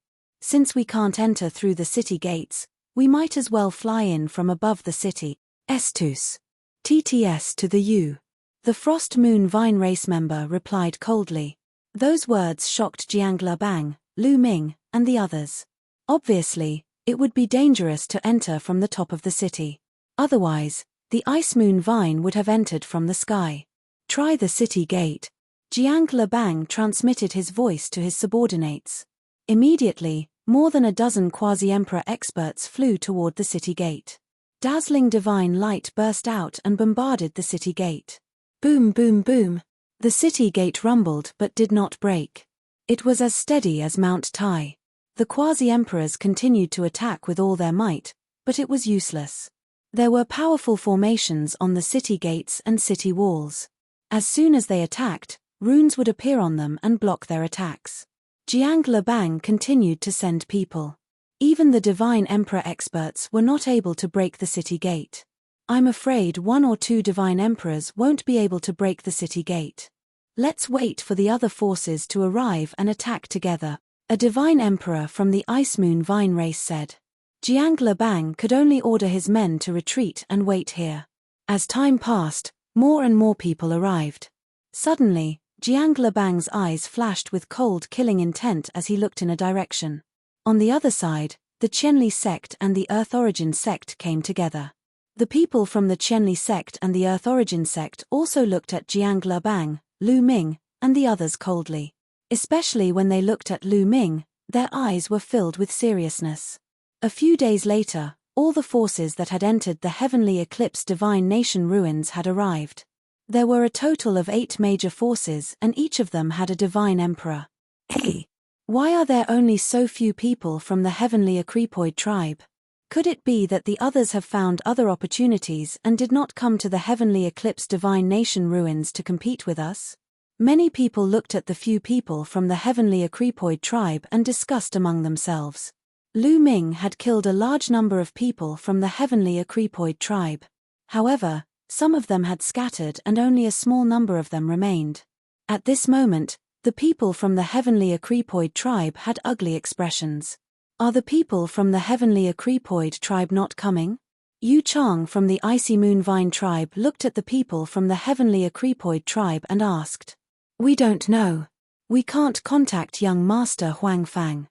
Since we can't enter through the city gates, we might as well fly in from above the city. Estus. TTS to the U. The Frost Moon Vine race member replied coldly. Those words shocked Jiang Bang, Lu Ming, and the others. Obviously, it would be dangerous to enter from the top of the city. Otherwise, the ice moon vine would have entered from the sky. Try the city gate. Jiang Bang transmitted his voice to his subordinates. Immediately, more than a dozen quasi-emperor experts flew toward the city gate. Dazzling divine light burst out and bombarded the city gate. Boom, boom, boom. The city gate rumbled but did not break. It was as steady as Mount Tai. The quasi-emperors continued to attack with all their might, but it was useless. There were powerful formations on the city gates and city walls. As soon as they attacked, runes would appear on them and block their attacks. Jiang Bang continued to send people. Even the divine emperor experts were not able to break the city gate. I'm afraid 1 or 2 divine emperors won't be able to break the city gate. Let's wait for the other forces to arrive and attack together, a divine emperor from the Ice Moon Vine race said. Jiang Bang could only order his men to retreat and wait here. As time passed, more and more people arrived. Suddenly, Jiang Bang's eyes flashed with cold killing intent as he looked in a direction. On the other side, the Qianli sect and the Earth Origin sect came together. The people from the Qianli sect and the Earth Origin sect also looked at Jiang Bang, Lu Ming, and the others coldly. Especially when they looked at Lu Ming, their eyes were filled with seriousness. A few days later, all the forces that had entered the heavenly eclipse divine nation ruins had arrived. There were a total of 8 major forces and each of them had a divine emperor. Hey! Why are there only so few people from the heavenly Acrepoid tribe? Could it be that the others have found other opportunities and did not come to the heavenly eclipse divine nation ruins to compete with us? Many people looked at the few people from the heavenly Acrepoid tribe and discussed among themselves. Lu Ming had killed a large number of people from the heavenly Acrepoid tribe. However, some of them had scattered and only a small number of them remained. At this moment, the people from the heavenly Acrepoid tribe had ugly expressions. Are the people from the heavenly Acrepoid tribe not coming? Yu Chang from the Icy Moon Vine tribe looked at the people from the heavenly Acrepoid tribe and asked. We don't know. We can't contact young Master Huang Fang.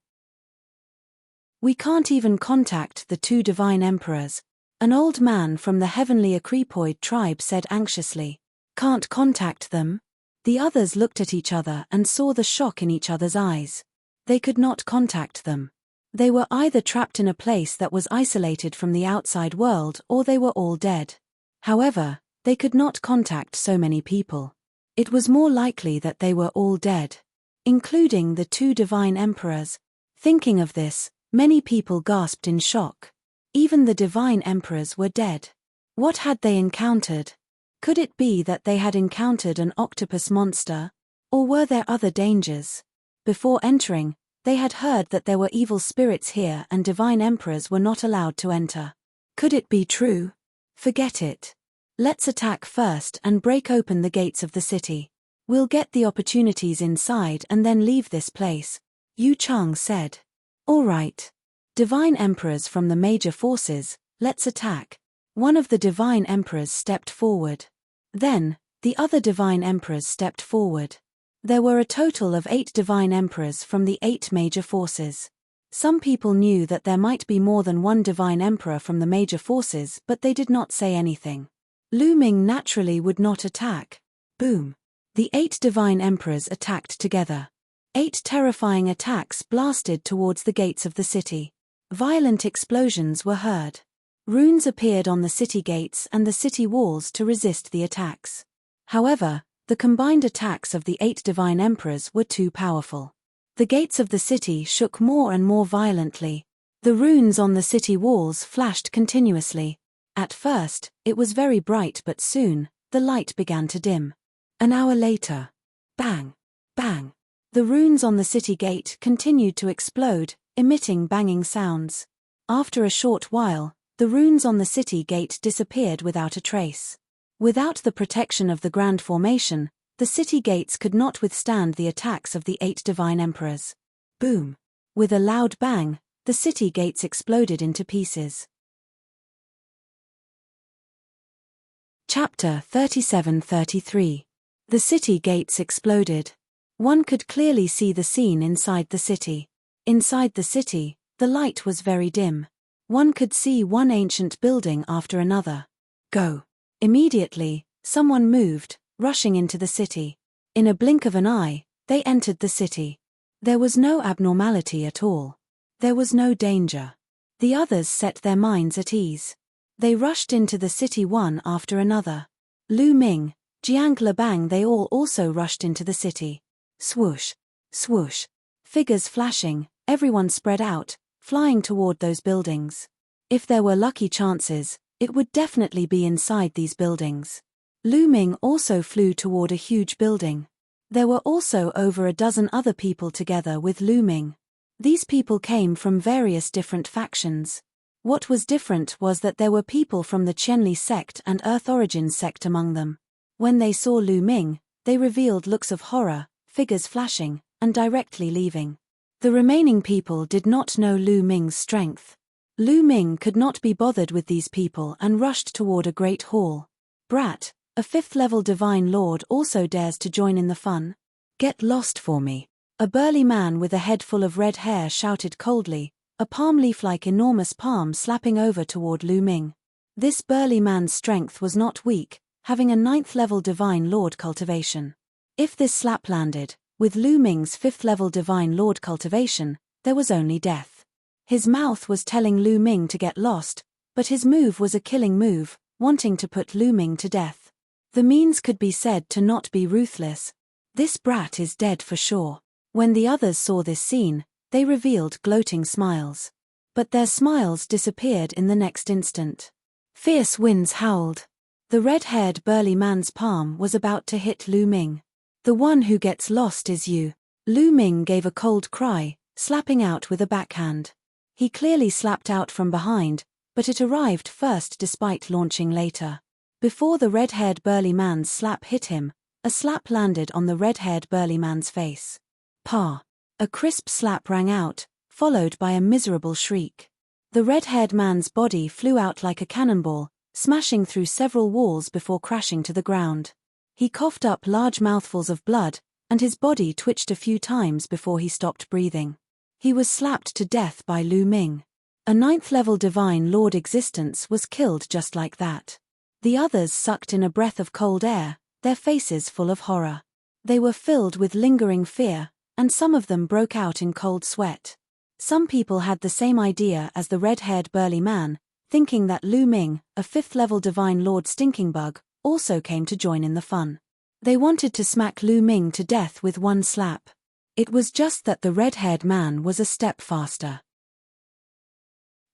We can't even contact the 2 divine emperors. An old man from the heavenly Acrepoid tribe said anxiously. Can't contact them? The others looked at each other and saw the shock in each other's eyes. They could not contact them. They were either trapped in a place that was isolated from the outside world or they were all dead. However, they could not contact so many people. It was more likely that they were all dead, including the 2 divine emperors. Thinking of this, many people gasped in shock. Even the divine emperors were dead. What had they encountered? Could it be that they had encountered an octopus monster? Or were there other dangers? Before entering, they had heard that there were evil spirits here and divine emperors were not allowed to enter. Could it be true? Forget it. Let's attack first and break open the gates of the city. We'll get the opportunities inside and then leave this place, Yu Chang said. All right. Divine emperors from the major forces, let's attack. One of the divine emperors stepped forward. Then, the other divine emperors stepped forward. There were a total of 8 divine emperors from the 8 major forces. Some people knew that there might be more than one divine emperor from the major forces, but they did not say anything. Lu Ming naturally would not attack. Boom. The 8 divine emperors attacked together. 8 terrifying attacks blasted towards the gates of the city. Violent explosions were heard. Runes appeared on the city gates and the city walls to resist the attacks. However, the combined attacks of the 8 divine emperors were too powerful. The gates of the city shook more and more violently. The runes on the city walls flashed continuously. At first, it was very bright but soon, the light began to dim. An hour later. Bang! Bang! The runes on the city gate continued to explode, emitting banging sounds. After a short while, the runes on the city gate disappeared without a trace. Without the protection of the Grand Formation, the city gates could not withstand the attacks of the 8 divine emperors. Boom! With a loud bang, the city gates exploded into pieces. Chapter 37-33. The city gates exploded. One could clearly see the scene inside the city. Inside the city, the light was very dim. One could see one ancient building after another. Go. Immediately, someone moved, rushing into the city. In a blink of an eye, they entered the city. There was no abnormality at all. There was no danger. The others set their minds at ease. They rushed into the city one after another. Lu Ming, Jiang Lebang, they all also rushed into the city. Swoosh, swoosh. Figures flashing, everyone spread out, flying toward those buildings. If there were lucky chances, it would definitely be inside these buildings. Lu Ming also flew toward a huge building. There were also over a dozen other people together with Lu Ming. These people came from various different factions. What was different was that there were people from the Qianli sect and Earth Origins sect among them. When they saw Lu Ming, they revealed looks of horror, figures flashing, and directly leaving. The remaining people did not know Lu Ming's strength. Lu Ming could not be bothered with these people and rushed toward a great hall. Brat, a 5th-level divine lord, also dares to join in the fun. Get lost for me. A burly man with a head full of red hair shouted coldly, a palm leaf-like enormous palm slapping over toward Lu Ming. This burly man's strength was not weak, having a 9th-level divine lord cultivation. If this slap landed, with Lu Ming's 5th-level divine lord cultivation, there was only death. His mouth was telling Lu Ming to get lost, but his move was a killing move, wanting to put Lu Ming to death. The means could be said to not be ruthless. This brat is dead for sure. When the others saw this scene, they revealed gloating smiles. But their smiles disappeared in the next instant. Fierce winds howled. The red-haired burly man's palm was about to hit Lu Ming. The one who gets lost is you. Lu Ming gave a cold cry, slapping out with a backhand. He clearly slapped out from behind, but it arrived first despite launching later. Before the red-haired burly man's slap hit him, a slap landed on the red-haired burly man's face. Pa! A crisp slap rang out, followed by a miserable shriek. The red-haired man's body flew out like a cannonball, smashing through several walls before crashing to the ground. He coughed up large mouthfuls of blood, and his body twitched a few times before he stopped breathing. He was slapped to death by Lu Ming. A 9th-level divine lord existence was killed just like that. The others sucked in a breath of cold air, their faces full of horror. They were filled with lingering fear, and some of them broke out in cold sweat. Some people had the same idea as the red-haired burly man, thinking that Lu Ming, a 5th-level divine lord stinking bug, also came to join in the fun. They wanted to smack Lu Ming to death with one slap. It was just that the red-haired man was a step faster.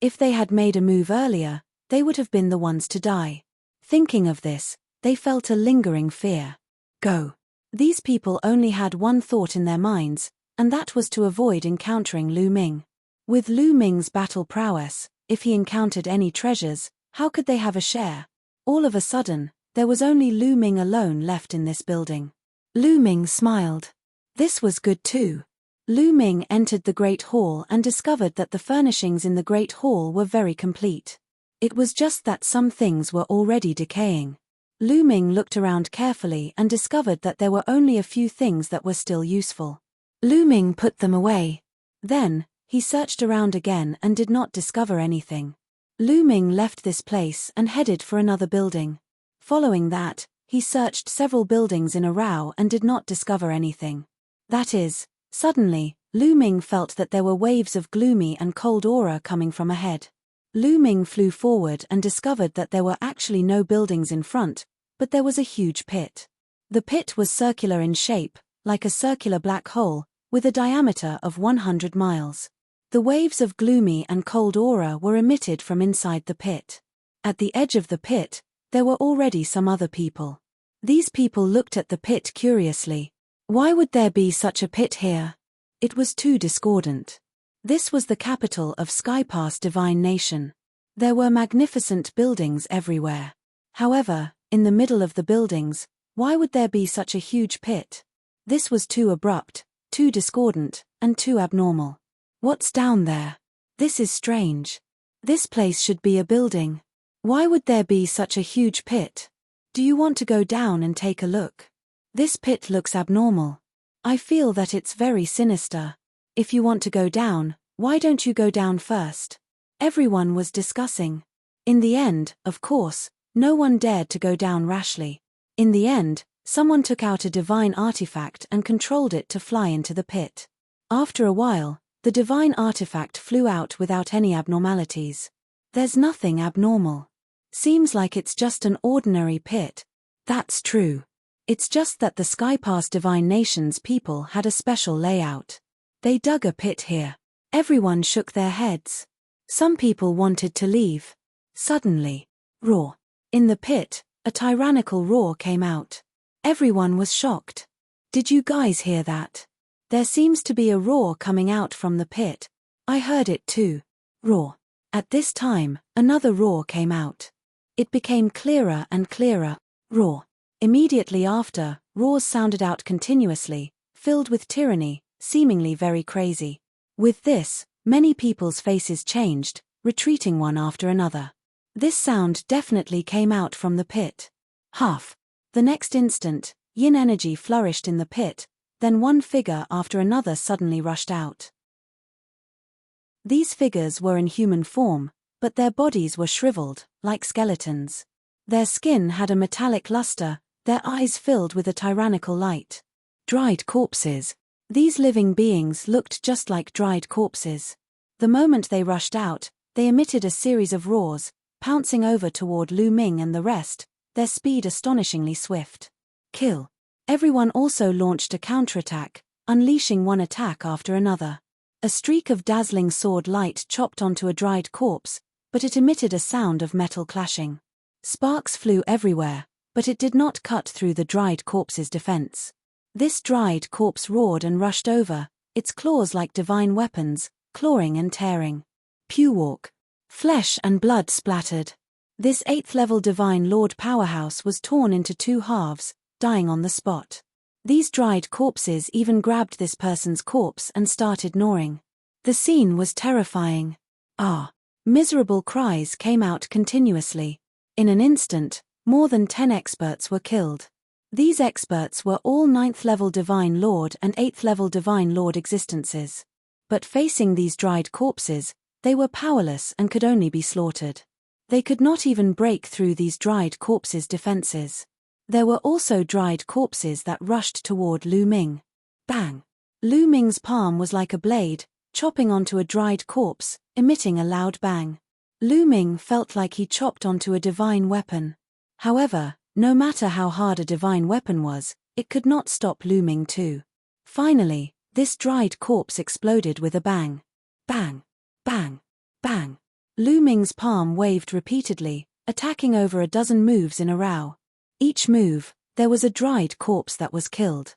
If they had made a move earlier, they would have been the ones to die. Thinking of this, they felt a lingering fear. Go. These people only had one thought in their minds, and that was to avoid encountering Lu Ming. With Lu Ming's battle prowess, if he encountered any treasures, how could they have a share? All of a sudden, there was only Lu Ming alone left in this building. Lu Ming smiled. This was good too. Lu Ming entered the Great Hall and discovered that the furnishings in the Great Hall were very complete. It was just that some things were already decaying. Lu Ming looked around carefully and discovered that there were only a few things that were still useful. Lu Ming put them away. Then, he searched around again and did not discover anything. Lu Ming left this place and headed for another building. Following that, he searched several buildings in a row and did not discover anything. That is, suddenly, Lu Ming felt that there were waves of gloomy and cold aura coming from ahead. Lu Ming flew forward and discovered that there were actually no buildings in front, but there was a huge pit. The pit was circular in shape, like a circular black hole, with a diameter of 100 miles. The waves of gloomy and cold aura were emitted from inside the pit. At the edge of the pit, there were already some other people. These people looked at the pit curiously. Why would there be such a pit here? It was too discordant. This was the capital of Skypass Divine Nation. There were magnificent buildings everywhere. However, in the middle of the buildings, why would there be such a huge pit? This was too abrupt, too discordant, and too abnormal. What's down there? This is strange. This place should be a building. Why would there be such a huge pit? Do you want to go down and take a look? This pit looks abnormal. I feel that it's very sinister. If you want to go down, why don't you go down first? Everyone was discussing. In the end, of course, no one dared to go down rashly. In the end, someone took out a divine artifact and controlled it to fly into the pit. After a while, the divine artifact flew out without any abnormalities. There's nothing abnormal. Seems like it's just an ordinary pit. That's true. It's just that the Skypass Divine Nation's people had a special layout. They dug a pit here. Everyone shook their heads. Some people wanted to leave. Suddenly, roar. In the pit, a tyrannical roar came out. Everyone was shocked. Did you guys hear that? There seems to be a roar coming out from the pit. I heard it too. Roar. At this time, another roar came out. It became clearer and clearer. Roar. Immediately after, roars sounded out continuously, filled with tyranny, seemingly very crazy. With this, many people's faces changed, retreating one after another. This sound definitely came out from the pit. Half. The next instant, yin energy flourished in the pit, then one figure after another suddenly rushed out. These figures were in human form, but their bodies were shriveled, like skeletons. Their skin had a metallic luster, their eyes filled with a tyrannical light. Dried corpses. These living beings looked just like dried corpses. The moment they rushed out, they emitted a series of roars, pouncing over toward Lu Ming and the rest, their speed astonishingly swift. Kill. Everyone also launched a counterattack, unleashing one attack after another. A streak of dazzling sword light chopped onto a dried corpse, but it emitted a sound of metal clashing. Sparks flew everywhere, but it did not cut through the dried corpse's defense. This dried corpse roared and rushed over, its claws like divine weapons, clawing and tearing. Pewalk. Flesh and blood splattered. This 8th-level Divine Lord powerhouse was torn into 2 halves, dying on the spot. These dried corpses even grabbed this person's corpse and started gnawing. The scene was terrifying. Ah! Miserable cries came out continuously. In an instant, more than 10 experts were killed. These experts were all 9th-level Divine Lord and 8th-level Divine Lord existences. But facing these dried corpses, they were powerless and could only be slaughtered. They could not even break through these dried corpses' defenses. There were also dried corpses that rushed toward Lu Ming. Bang! Lu Ming's palm was like a blade, chopping onto a dried corpse, emitting a loud bang. Lu Ming felt like he chopped onto a divine weapon. However, no matter how hard a divine weapon was, it could not stop Lu Ming too. Finally, this dried corpse exploded with a bang. Bang! Bang! Bang! Lu Ming's palm waved repeatedly, attacking over a dozen moves in a row. Each move, there was a dried corpse that was killed.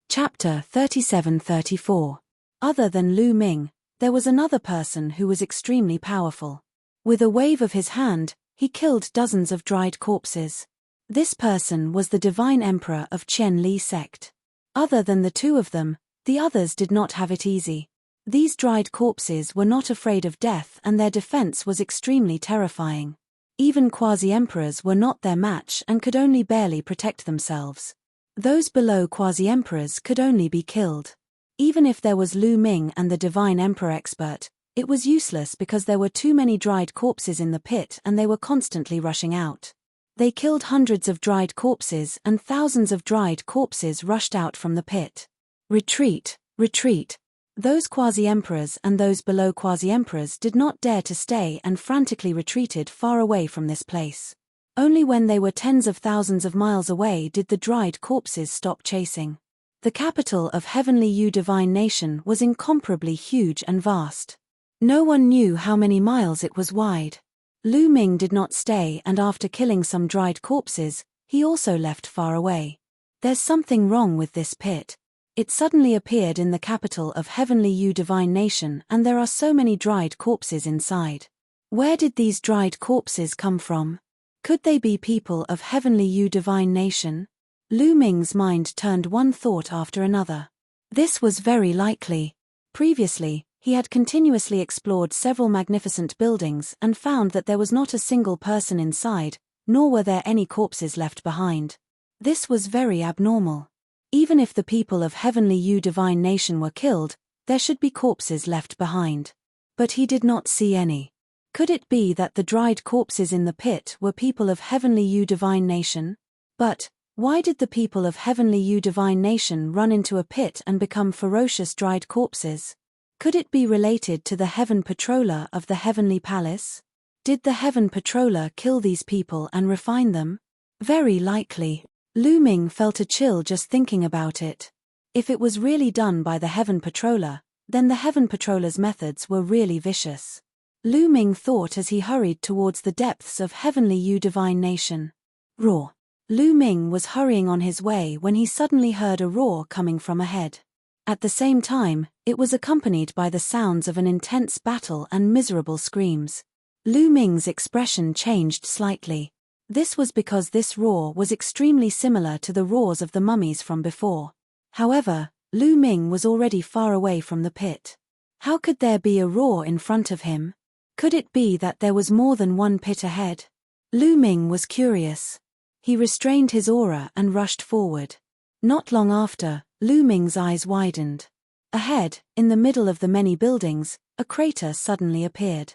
Chapter 37-34. Other than Lu Ming, there was another person who was extremely powerful. With a wave of his hand, he killed dozens of dried corpses. This person was the Divine Emperor of Qian Li sect. Other than the 2 of them, the others did not have it easy. These dried corpses were not afraid of death and their defense was extremely terrifying. Even quasi-emperors were not their match and could only barely protect themselves. Those below quasi-emperors could only be killed. Even if there was Lu Ming and the Divine Emperor expert, it was useless because there were too many dried corpses in the pit and they were constantly rushing out. They killed hundreds of dried corpses and thousands of dried corpses rushed out from the pit. Retreat, retreat. Those quasi-emperors and those below quasi-emperors did not dare to stay and frantically retreated far away from this place. Only when they were tens of thousands of miles away did the dried corpses stop chasing. The capital of Heavenly Yu Divine Nation was incomparably huge and vast. No one knew how many miles it was wide. Lu Ming did not stay and after killing some dried corpses, he also left far away. There's something wrong with this pit. It suddenly appeared in the capital of Heavenly Yu Divine Nation and there are so many dried corpses inside. Where did these dried corpses come from? Could they be people of Heavenly Yu Divine Nation? Lu Ming's mind turned one thought after another. This was very likely. Previously, he had continuously explored several magnificent buildings and found that there was not a single person inside, nor were there any corpses left behind. This was very abnormal. Even if the people of Heavenly U Divine Nation were killed, there should be corpses left behind. But he did not see any. Could it be that the dried corpses in the pit were people of Heavenly U Divine Nation? But why did the people of Heavenly U Divine Nation run into a pit and become ferocious dried corpses? Could it be related to the Heaven Patroller of the Heavenly Palace? Did the Heaven Patroller kill these people and refine them? Very likely. Lu Ming felt a chill just thinking about it. If it was really done by the Heaven Patroller, then the Heaven Patroller's methods were really vicious. Lu Ming thought as he hurried towards the depths of Heavenly U Divine Nation. Roar. Lu Ming was hurrying on his way when he suddenly heard a roar coming from ahead. At the same time, it was accompanied by the sounds of an intense battle and miserable screams. Lu Ming's expression changed slightly. This was because this roar was extremely similar to the roars of the mummies from before. However, Lu Ming was already far away from the pit. How could there be a roar in front of him? Could it be that there was more than one pit ahead? Lu Ming was curious. He restrained his aura and rushed forward. Not long after, Lu Ming's eyes widened. Ahead, in the middle of the many buildings, a crater suddenly appeared.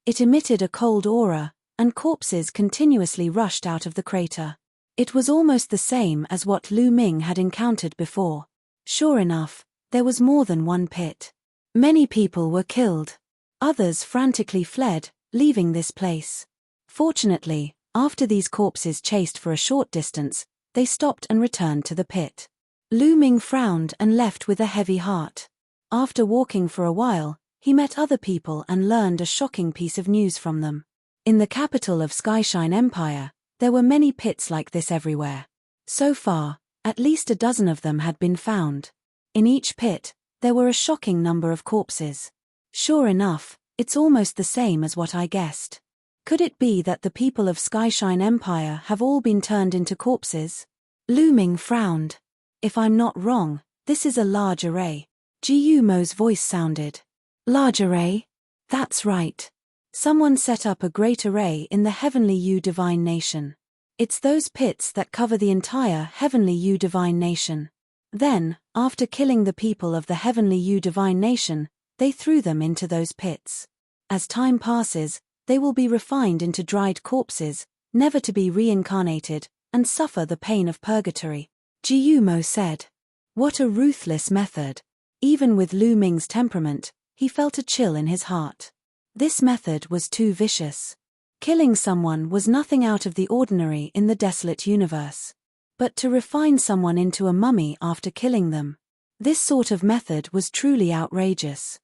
It emitted a cold aura, and corpses continuously rushed out of the crater. It was almost the same as what Lu Ming had encountered before. Sure enough, there was more than one pit. Many people were killed. Others frantically fled, leaving this place. Fortunately, after these corpses chased for a short distance, they stopped and returned to the pit. Lu Ming frowned and left with a heavy heart. After walking for a while, he met other people and learned a shocking piece of news from them. In the capital of Skyshine Empire, there were many pits like this everywhere. So far, at least a dozen of them had been found. In each pit, there were a shocking number of corpses. Sure enough, it's almost the same as what I guessed. Could it be that the people of Skyshine Empire have all been turned into corpses? Lu Ming frowned. If I'm not wrong, this is a large array. Ji Yumo's voice sounded. Large array? That's right. Someone set up a great array in the Heavenly U Divine Nation. It's those pits that cover the entire Heavenly U Divine Nation. Then, after killing the people of the Heavenly U Divine Nation, they threw them into those pits. As time passes, they will be refined into dried corpses, never to be reincarnated, and suffer the pain of purgatory. Ji Yumo said. What a ruthless method. Even with Lu Ming's temperament, he felt a chill in his heart. This method was too vicious. Killing someone was nothing out of the ordinary in the desolate universe. But to refine someone into a mummy after killing them, this sort of method was truly outrageous.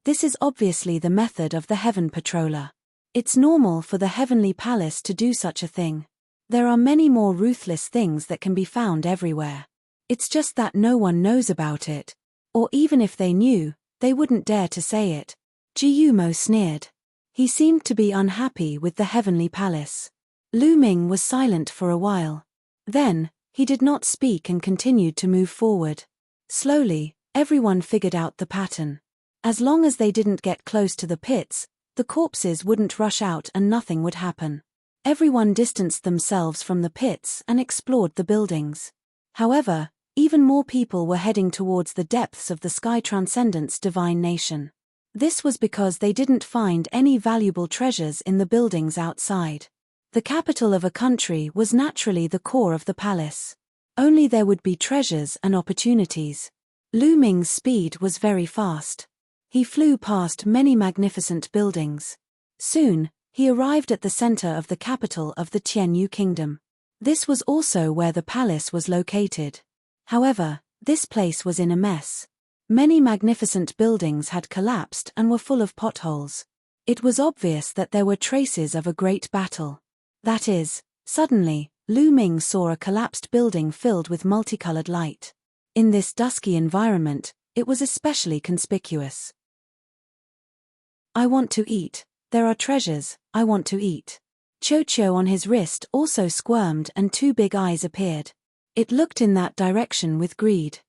This is obviously the method of the Heaven Patroller. It's normal for the Heavenly Palace to do such a thing. There are many more ruthless things that can be found everywhere. It's just that no one knows about it. Or even if they knew, they wouldn't dare to say it. Ji Yumo sneered. He seemed to be unhappy with the Heavenly Palace. Lu Ming was silent for a while. Then, he did not speak and continued to move forward. Slowly, everyone figured out the pattern. As long as they didn't get close to the pits, the corpses wouldn't rush out and nothing would happen. Everyone distanced themselves from the pits and explored the buildings. However, even more people were heading towards the depths of the Sky Transcendent's Divine Nation. This was because they didn't find any valuable treasures in the buildings outside. The capital of a country was naturally the core of the palace. Only there would be treasures and opportunities. Lu Ming's speed was very fast. He flew past many magnificent buildings. Soon, he arrived at the center of the capital of the Tianyu Kingdom. This was also where the palace was located. However, this place was in a mess. Many magnificent buildings had collapsed and were full of potholes. It was obvious that there were traces of a great battle. That is, suddenly, Lu Ming saw a collapsed building filled with multicolored light. In this dusky environment, it was especially conspicuous. I want to eat. There are treasures, I want to eat. Cho-Cho on his wrist also squirmed and two big eyes appeared. It looked in that direction with greed.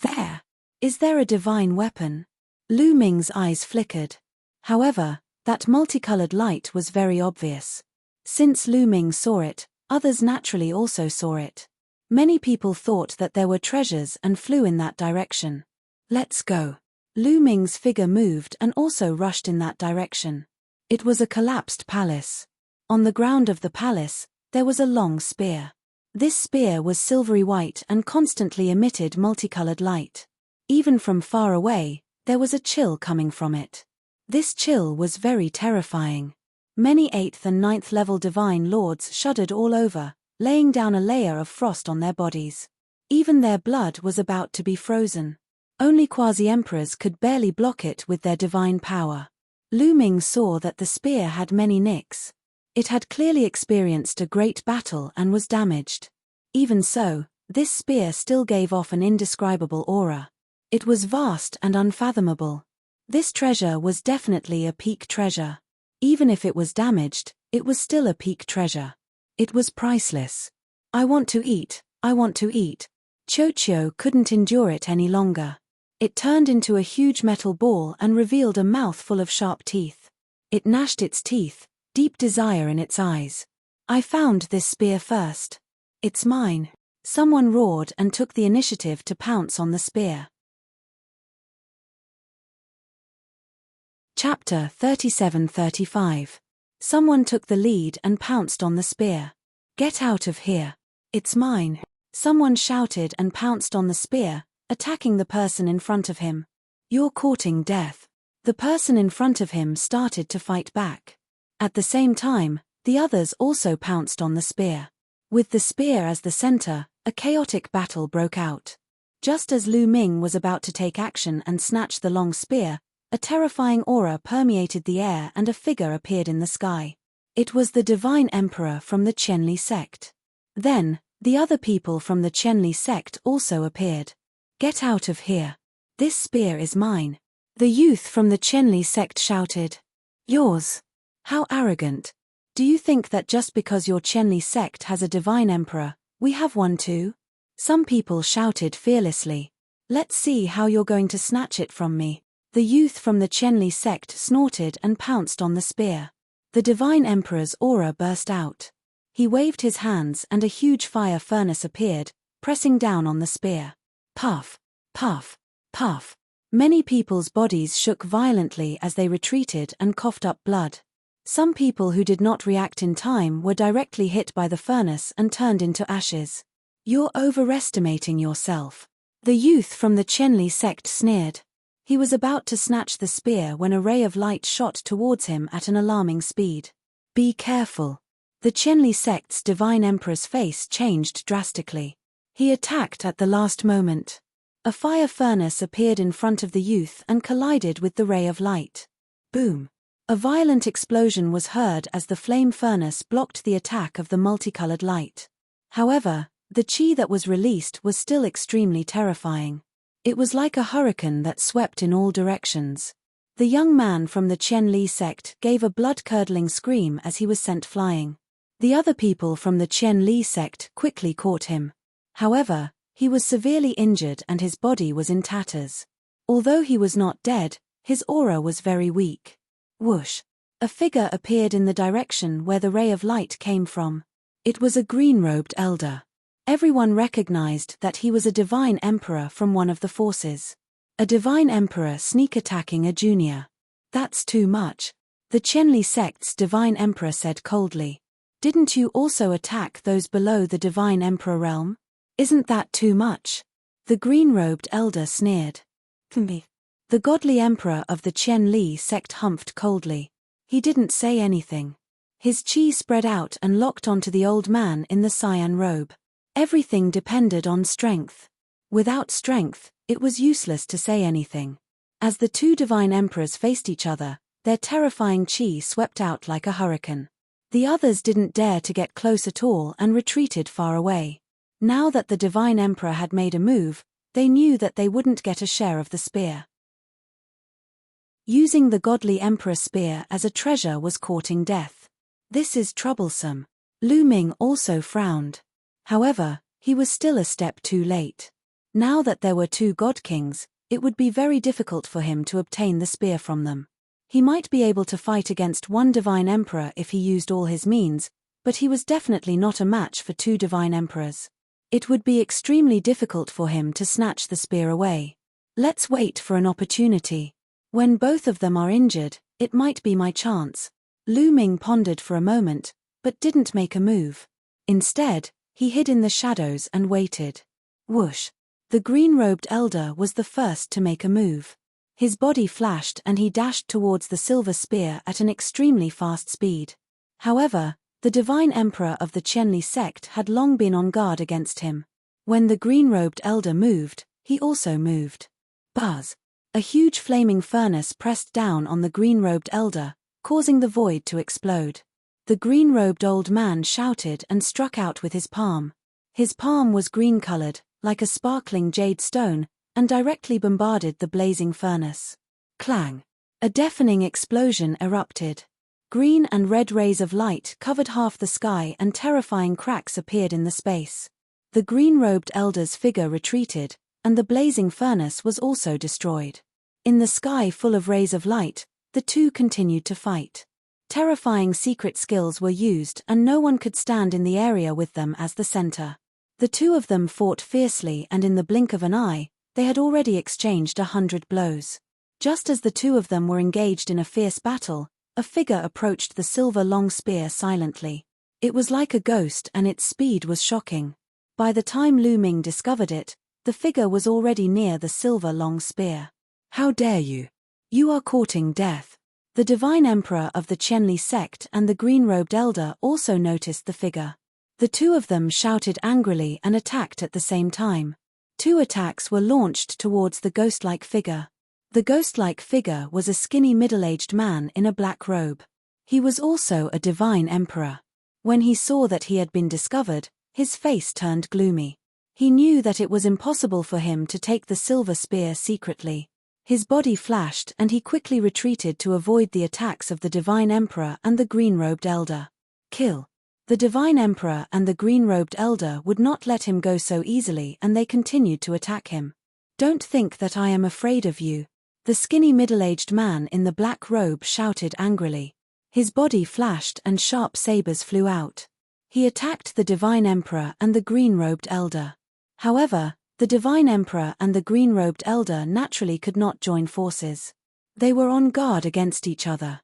There! Is there a divine weapon? Lu Ming's eyes flickered. However, that multicolored light was very obvious. Since Lu Ming saw it, Others naturally also saw it. Many people thought that there were treasures and flew in that direction. Let's go. Lu Ming's figure moved and also rushed in that direction. It was a collapsed palace. On the ground of the palace, there was a long spear. This spear was silvery white and constantly emitted multicolored light. Even from far away, there was a chill coming from it. This chill was very terrifying. Many 8th and 9th level divine lords shuddered all over, laying down a layer of frost on their bodies. Even their blood was about to be frozen. Only quasi-emperors could barely block it with their divine power. Lu Ming saw that the spear had many nicks. It had clearly experienced a great battle and was damaged. Even so, this spear still gave off an indescribable aura. It was vast and unfathomable. This treasure was definitely a peak treasure. Even if it was damaged, it was still a peak treasure. It was priceless. I want to eat, I want to eat. Qiu couldn't endure it any longer. It turned into a huge metal ball and revealed a mouth full of sharp teeth. It gnashed its teeth, deep desire in its eyes. I found this spear first. It's mine. Someone roared and took the initiative to pounce on the spear. Chapter 37-35. Someone took the lead and pounced on the spear. Get out of here. It's mine. Someone shouted and pounced on the spear, attacking the person in front of him. You're courting death. The person in front of him started to fight back. At the same time, the others also pounced on the spear. With the spear as the center, a chaotic battle broke out. Just as Lu Ming was about to take action and snatch the long spear, a terrifying aura permeated the air and a figure appeared in the sky. It was the Divine Emperor from the Qianli sect. Then, the other people from the Qianli sect also appeared. Get out of here. This spear is mine. The youth from the Qianli sect shouted. Yours. How arrogant. Do you think that just because your Qianli sect has a Divine Emperor, we have one too? Some people shouted fearlessly. Let's see how you're going to snatch it from me. The youth from the Qianli sect snorted and pounced on the spear. The Divine Emperor's aura burst out. He waved his hands and a huge fire furnace appeared, pressing down on the spear. Puff, puff, puff. Many people's bodies shook violently as they retreated and coughed up blood. Some people who did not react in time were directly hit by the furnace and turned into ashes. You're overestimating yourself. The youth from the Qianli sect sneered. He was about to snatch the spear when a ray of light shot towards him at an alarming speed. Be careful. The Qianli sect's Divine Emperor's face changed drastically. He attacked at the last moment. A fire furnace appeared in front of the youth and collided with the ray of light. Boom. A violent explosion was heard as the flame furnace blocked the attack of the multicolored light. However, the chi that was released was still extremely terrifying. It was like a hurricane that swept in all directions. The young man from the Qianli sect gave a blood-curdling scream as he was sent flying. The other people from the Qianli sect quickly caught him. However, he was severely injured and his body was in tatters. Although he was not dead, his aura was very weak. Whoosh! A figure appeared in the direction where the ray of light came from. It was a green-robed elder. Everyone recognized that he was a divine emperor from one of the forces. A divine emperor sneak-attacking a junior. That's too much. The Qianli sect's divine emperor said coldly. Didn't you also attack those below the divine emperor realm? Isn't that too much? The green-robed elder sneered. The godly emperor of the Qianli sect humphed coldly. He didn't say anything. His chi spread out and locked onto the old man in the cyan robe. Everything depended on strength. Without strength, it was useless to say anything. As the two divine emperors faced each other, their terrifying chi swept out like a hurricane. The others didn't dare to get close at all and retreated far away. Now that the divine emperor had made a move, they knew that they wouldn't get a share of the spear. Using the godly emperor's spear as a treasure was courting death. This is troublesome. Lu Ming also frowned. However, he was still a step too late. Now that there were two god kings, it would be very difficult for him to obtain the spear from them. He might be able to fight against one divine emperor if he used all his means, but he was definitely not a match for two divine emperors. It would be extremely difficult for him to snatch the spear away. Let's wait for an opportunity. When both of them are injured, it might be my chance. Lu Ming pondered for a moment, but didn't make a move. Instead, he hid in the shadows and waited. Whoosh! The green-robed elder was the first to make a move. His body flashed and he dashed towards the silver spear at an extremely fast speed. However, the divine emperor of the Qianli sect had long been on guard against him. When the green-robed elder moved, he also moved. Buzz! A huge flaming furnace pressed down on the green-robed elder, causing the void to explode. The green-robed old man shouted and struck out with his palm. His palm was green-colored, like a sparkling jade stone, and directly bombarded the blazing furnace. Clang! A deafening explosion erupted. Green and red rays of light covered half the sky and terrifying cracks appeared in the space. The green-robed elder's figure retreated, and the blazing furnace was also destroyed. In the sky full of rays of light, the two continued to fight. Terrifying secret skills were used and no one could stand in the area with them as the center. The two of them fought fiercely and in the blink of an eye, they had already exchanged 100 blows. Just as the two of them were engaged in a fierce battle, a figure approached the silver long spear silently. It was like a ghost and its speed was shocking. By the time Lu Ming discovered it, the figure was already near the silver long spear. How dare you! You are courting death. The divine emperor of the Qianli sect and the green-robed elder also noticed the figure. The two of them shouted angrily and attacked at the same time. Two attacks were launched towards the ghost-like figure. The ghost-like figure was a skinny middle-aged man in a black robe. He was also a divine emperor. When he saw that he had been discovered, his face turned gloomy. He knew that it was impossible for him to take the silver spear secretly. His body flashed and he quickly retreated to avoid the attacks of the divine emperor and the green-robed elder. Kill! The divine emperor and the green-robed elder would not let him go so easily and they continued to attack him. Don't think that I am afraid of you. The skinny middle-aged man in the black robe shouted angrily. His body flashed and sharp sabers flew out. He attacked the divine emperor and the green-robed elder. However, the divine emperor and the green-robed elder naturally could not join forces. They were on guard against each other.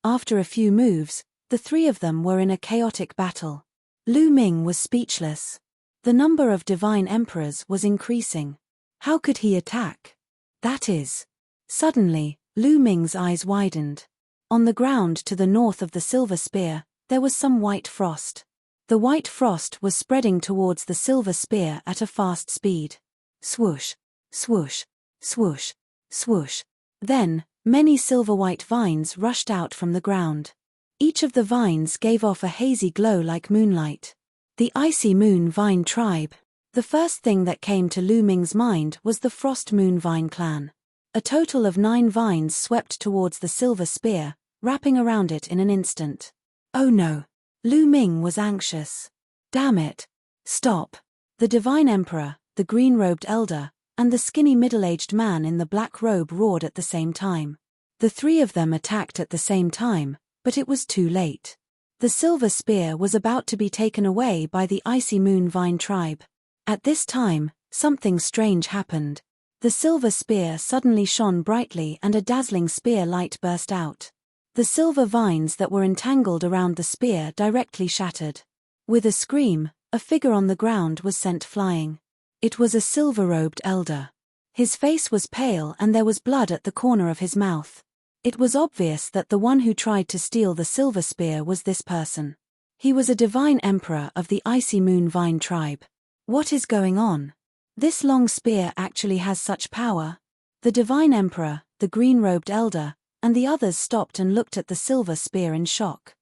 After a few moves, the three of them were in a chaotic battle. Lu Ming was speechless. The number of divine emperors was increasing. How could he attack? That is. Suddenly, Lu Ming's eyes widened. On the ground to the north of the silver spear, there was some white frost. The white frost was spreading towards the silver spear at a fast speed. Swoosh, swoosh, swoosh, swoosh. Then, many silver-white vines rushed out from the ground. Each of the vines gave off a hazy glow like moonlight. The icy moon vine tribe. The first thing that came to Lu Ming's mind was the frost moon vine clan. A total of 9 vines swept towards the silver spear, wrapping around it in an instant. Oh no! Lu Ming was anxious. Damn it! Stop! The divine emperor, the green-robed elder, and the skinny middle-aged man in the black robe roared at the same time. The three of them attacked at the same time, but it was too late. The silver spear was about to be taken away by the icy moon vine tribe. At this time, something strange happened. The silver spear suddenly shone brightly and a dazzling spear light burst out. The silver vines that were entangled around the spear directly shattered. With a scream, a figure on the ground was sent flying. It was a silver-robed elder. His face was pale and there was blood at the corner of his mouth. It was obvious that the one who tried to steal the silver spear was this person. He was a divine emperor of the icy moon vine tribe. What is going on? This long spear actually has such power. The divine emperor, the green-robed elder, and the others stopped and looked at the silver spear in shock.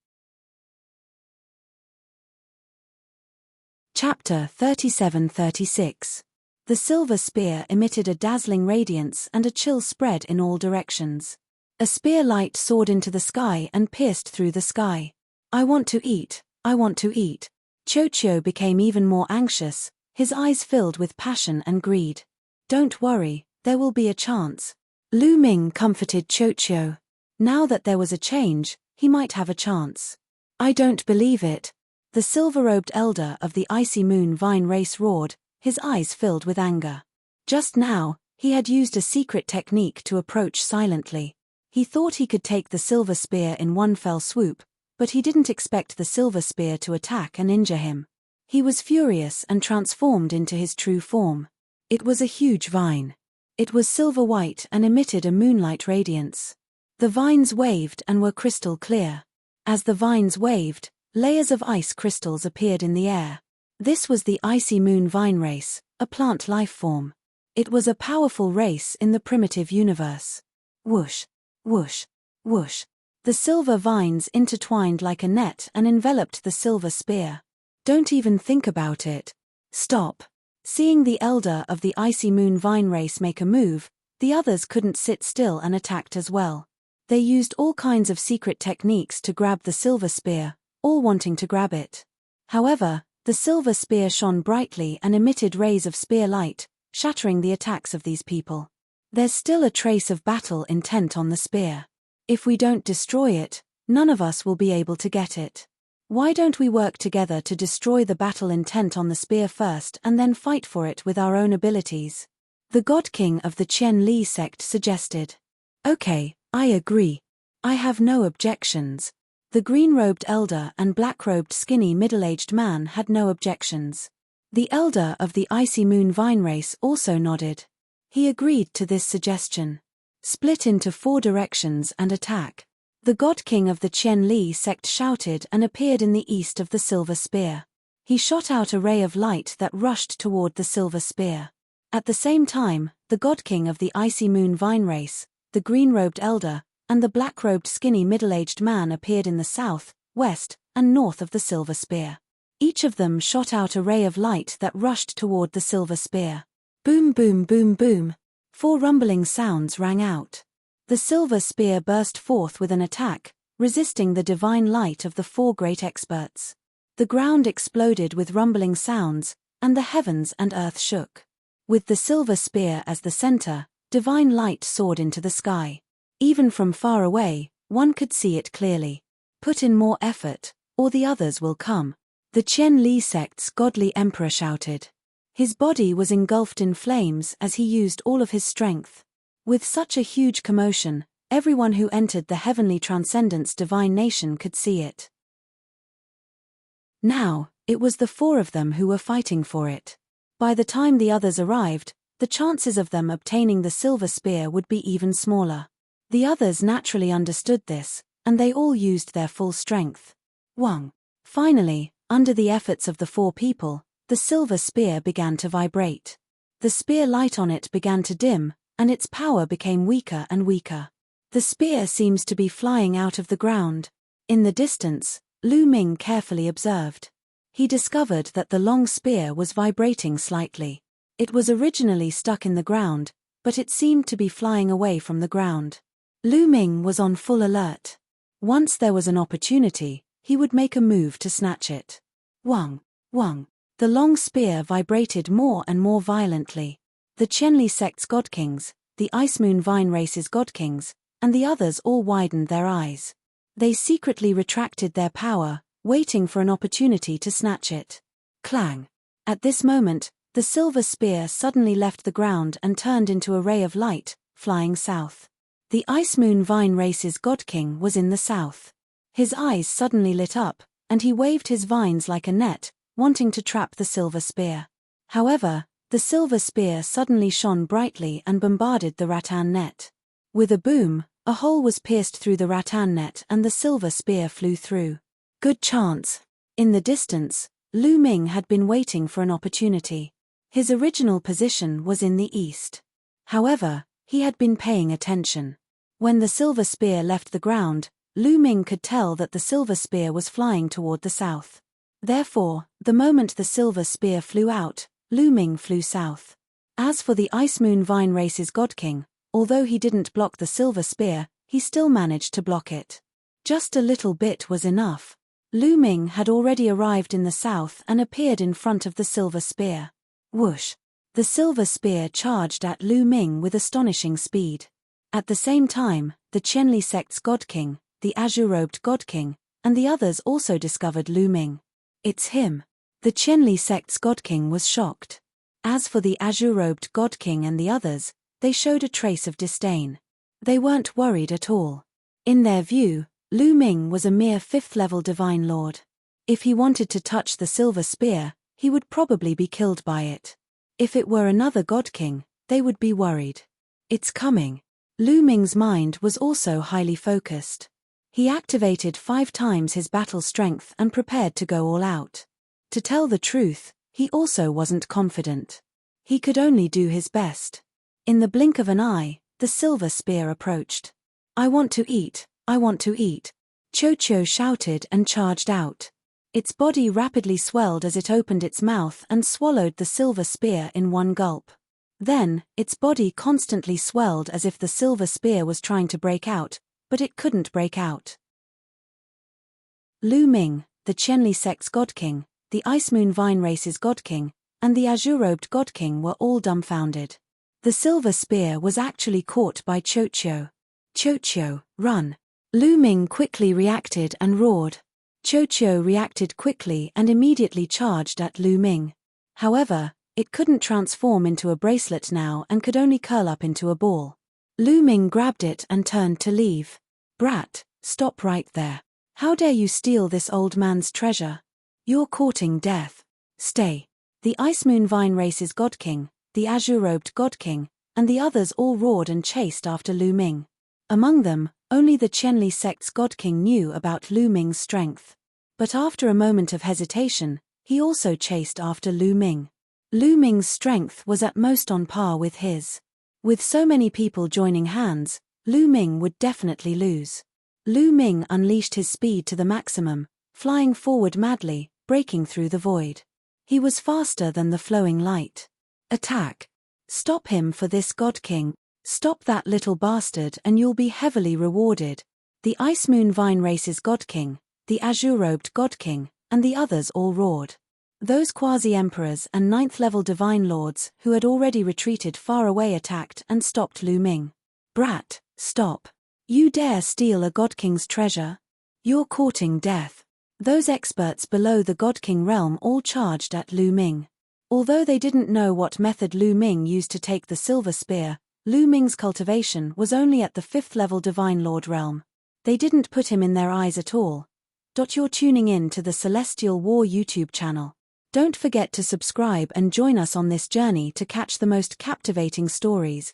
Chapter 37-36. The silver spear emitted a dazzling radiance and a chill spread in all directions. A spear light soared into the sky and pierced through the sky. I want to eat, I want to eat. Qiu became even more anxious, his eyes filled with passion and greed. Don't worry, there will be a chance. Lu Ming comforted Qiu. Now that there was a change, he might have a chance. I don't believe it. The silver-robed elder of the icy moon vine race roared, his eyes filled with anger. Just now, he had used a secret technique to approach silently. He thought he could take the silver spear in one fell swoop, but he didn't expect the silver spear to attack and injure him. He was furious and transformed into his true form. It was a huge vine. It was silver-white and emitted a moonlight radiance. The vines waved and were crystal clear. As the vines waved, layers of ice crystals appeared in the air. This was the icy moon vine race, a plant life form. It was a powerful race in the primitive universe. Whoosh, whoosh, whoosh. The silver vines intertwined like a net and enveloped the silver spear. Don't even think about it. Stop. Seeing the elder of the icy moon vine race make a move, the others couldn't sit still and attacked as well. They used all kinds of secret techniques to grab the silver spear, all wanting to grab it. However, the silver spear shone brightly and emitted rays of spear light, shattering the attacks of these people. There's still a trace of battle intent on the spear. If we don't destroy it, none of us will be able to get it. Why don't we work together to destroy the battle intent on the spear first and then fight for it with our own abilities? The God King of the Qian Li sect suggested. Okay, I agree. I have no objections. The green-robed elder and black-robed skinny middle-aged man had no objections. The elder of the icy moon vine race also nodded. He agreed to this suggestion. Split into 4 directions and attack. The God King of the Qian Li sect shouted and appeared in the east of the silver spear. He shot out a ray of light that rushed toward the silver spear. At the same time, the God King of the icy moon vine race, the green-robed elder, and the black-robed skinny middle-aged man appeared in the south, west, and north of the silver spear. Each of them shot out a ray of light that rushed toward the silver spear. Boom, boom, boom, boom. 4 rumbling sounds rang out. The silver spear burst forth with an attack, resisting the divine light of the 4 great experts. The ground exploded with rumbling sounds, and the heavens and earth shook. With the silver spear as the center, divine light soared into the sky. Even from far away, one could see it clearly. Put in more effort, or the others will come. The Qian Li sect's godly emperor shouted. His body was engulfed in flames as he used all of his strength. With such a huge commotion, everyone who entered the heavenly transcendence divine nation could see it. Now, it was the 4 of them who were fighting for it. By the time the others arrived, the chances of them obtaining the silver spear would be even smaller. The others naturally understood this, and they all used their full strength. Wang. Finally, under the efforts of the 4 people, the silver spear began to vibrate. The spear light on it began to dim, and its power became weaker and weaker. The spear seems to be flying out of the ground. In the distance, Lu Ming carefully observed. He discovered that the long spear was vibrating slightly. It was originally stuck in the ground, but it seemed to be flying away from the ground. Lu Ming was on full alert. Once there was an opportunity, he would make a move to snatch it. Wang, wang. The long spear vibrated more and more violently. The Qianli sect's godkings, the Ice Moon Vine race's godkings, and the others all widened their eyes. They secretly retracted their power, waiting for an opportunity to snatch it. Clang! At this moment, the silver spear suddenly left the ground and turned into a ray of light, flying south. The Ice Moon Vine race's godking was in the south. His eyes suddenly lit up, and he waved his vines like a net, wanting to trap the silver spear. However, the silver spear suddenly shone brightly and bombarded the rattan net. With a boom, a hole was pierced through the rattan net and the silver spear flew through. Good chance. In the distance, Lu Ming had been waiting for an opportunity. His original position was in the east. However, he had been paying attention. When the silver spear left the ground, Lu Ming could tell that the silver spear was flying toward the south. Therefore, the moment the silver spear flew out, Lu Ming flew south. As for the Ice Moon Vine race's godking, although he didn't block the silver spear, he still managed to block it. Just a little bit was enough. Lu Ming had already arrived in the south and appeared in front of the silver spear. Whoosh! The silver spear charged at Lu Ming with astonishing speed. At the same time, the Qianli sect's godking, the azure-robed godking, and the others also discovered Lu Ming. It's him. The Qianli sect's God King was shocked. As for the azure-robed God King and the others, they showed a trace of disdain. They weren't worried at all. In their view, Lu Ming was a mere 5th-level divine lord. If he wanted to touch the silver spear, he would probably be killed by it. If it were another God King, they would be worried. It's coming. Lu Ming's mind was also highly focused. He activated 5 times his battle strength and prepared to go all out. To tell the truth, he also wasn't confident. He could only do his best. In the blink of an eye, the silver spear approached. "I want to eat, I want to eat," Cho shouted and charged out. Its body rapidly swelled as it opened its mouth and swallowed the silver spear in one gulp. Then, its body constantly swelled as if the silver spear was trying to break out, but it couldn't break out. Lu Ming, the Qianli sect's God King, the Ice Moon Vine Race's God King, and the azure-robed God King were all dumbfounded. The silver spear was actually caught by Cho. "Cho, run!" Lu Ming quickly reacted and roared. Cho reacted quickly and immediately charged at Lu Ming. However, it couldn't transform into a bracelet now and could only curl up into a ball. Lu Ming grabbed it and turned to leave. "Brat, stop right there. How dare you steal this old man's treasure? You're courting death. Stay." The Ice Moon Vine Race's God King, the azure-robed God King, and the others all roared and chased after Lu Ming. Among them, only the Qianli sect's God King knew about Lu Ming's strength. But after a moment of hesitation, he also chased after Lu Ming. Lu Ming's strength was at most on par with his. With so many people joining hands, Lu Ming would definitely lose. Lu Ming unleashed his speed to the maximum, flying forward madly, breaking through the void. He was faster than the flowing light. "Attack! Stop him for this God King. Stop that little bastard and you'll be heavily rewarded." The Ice Moon Vine Race's God King, the azure-robed God King, and the others all roared. Those quasi-emperors and 9th-level divine lords who had already retreated far away attacked and stopped Lu Ming. "Brat, stop. You dare steal a God King's treasure? You're courting death." Those experts below the God King realm all charged at Lu Ming. Although they didn't know what method Lu Ming used to take the silver spear, Lu Ming's cultivation was only at the 5th-level divine lord realm. They didn't put him in their eyes at all. You're tuning in to the Celestial War YouTube channel. Don't forget to subscribe and join us on this journey to catch the most captivating stories.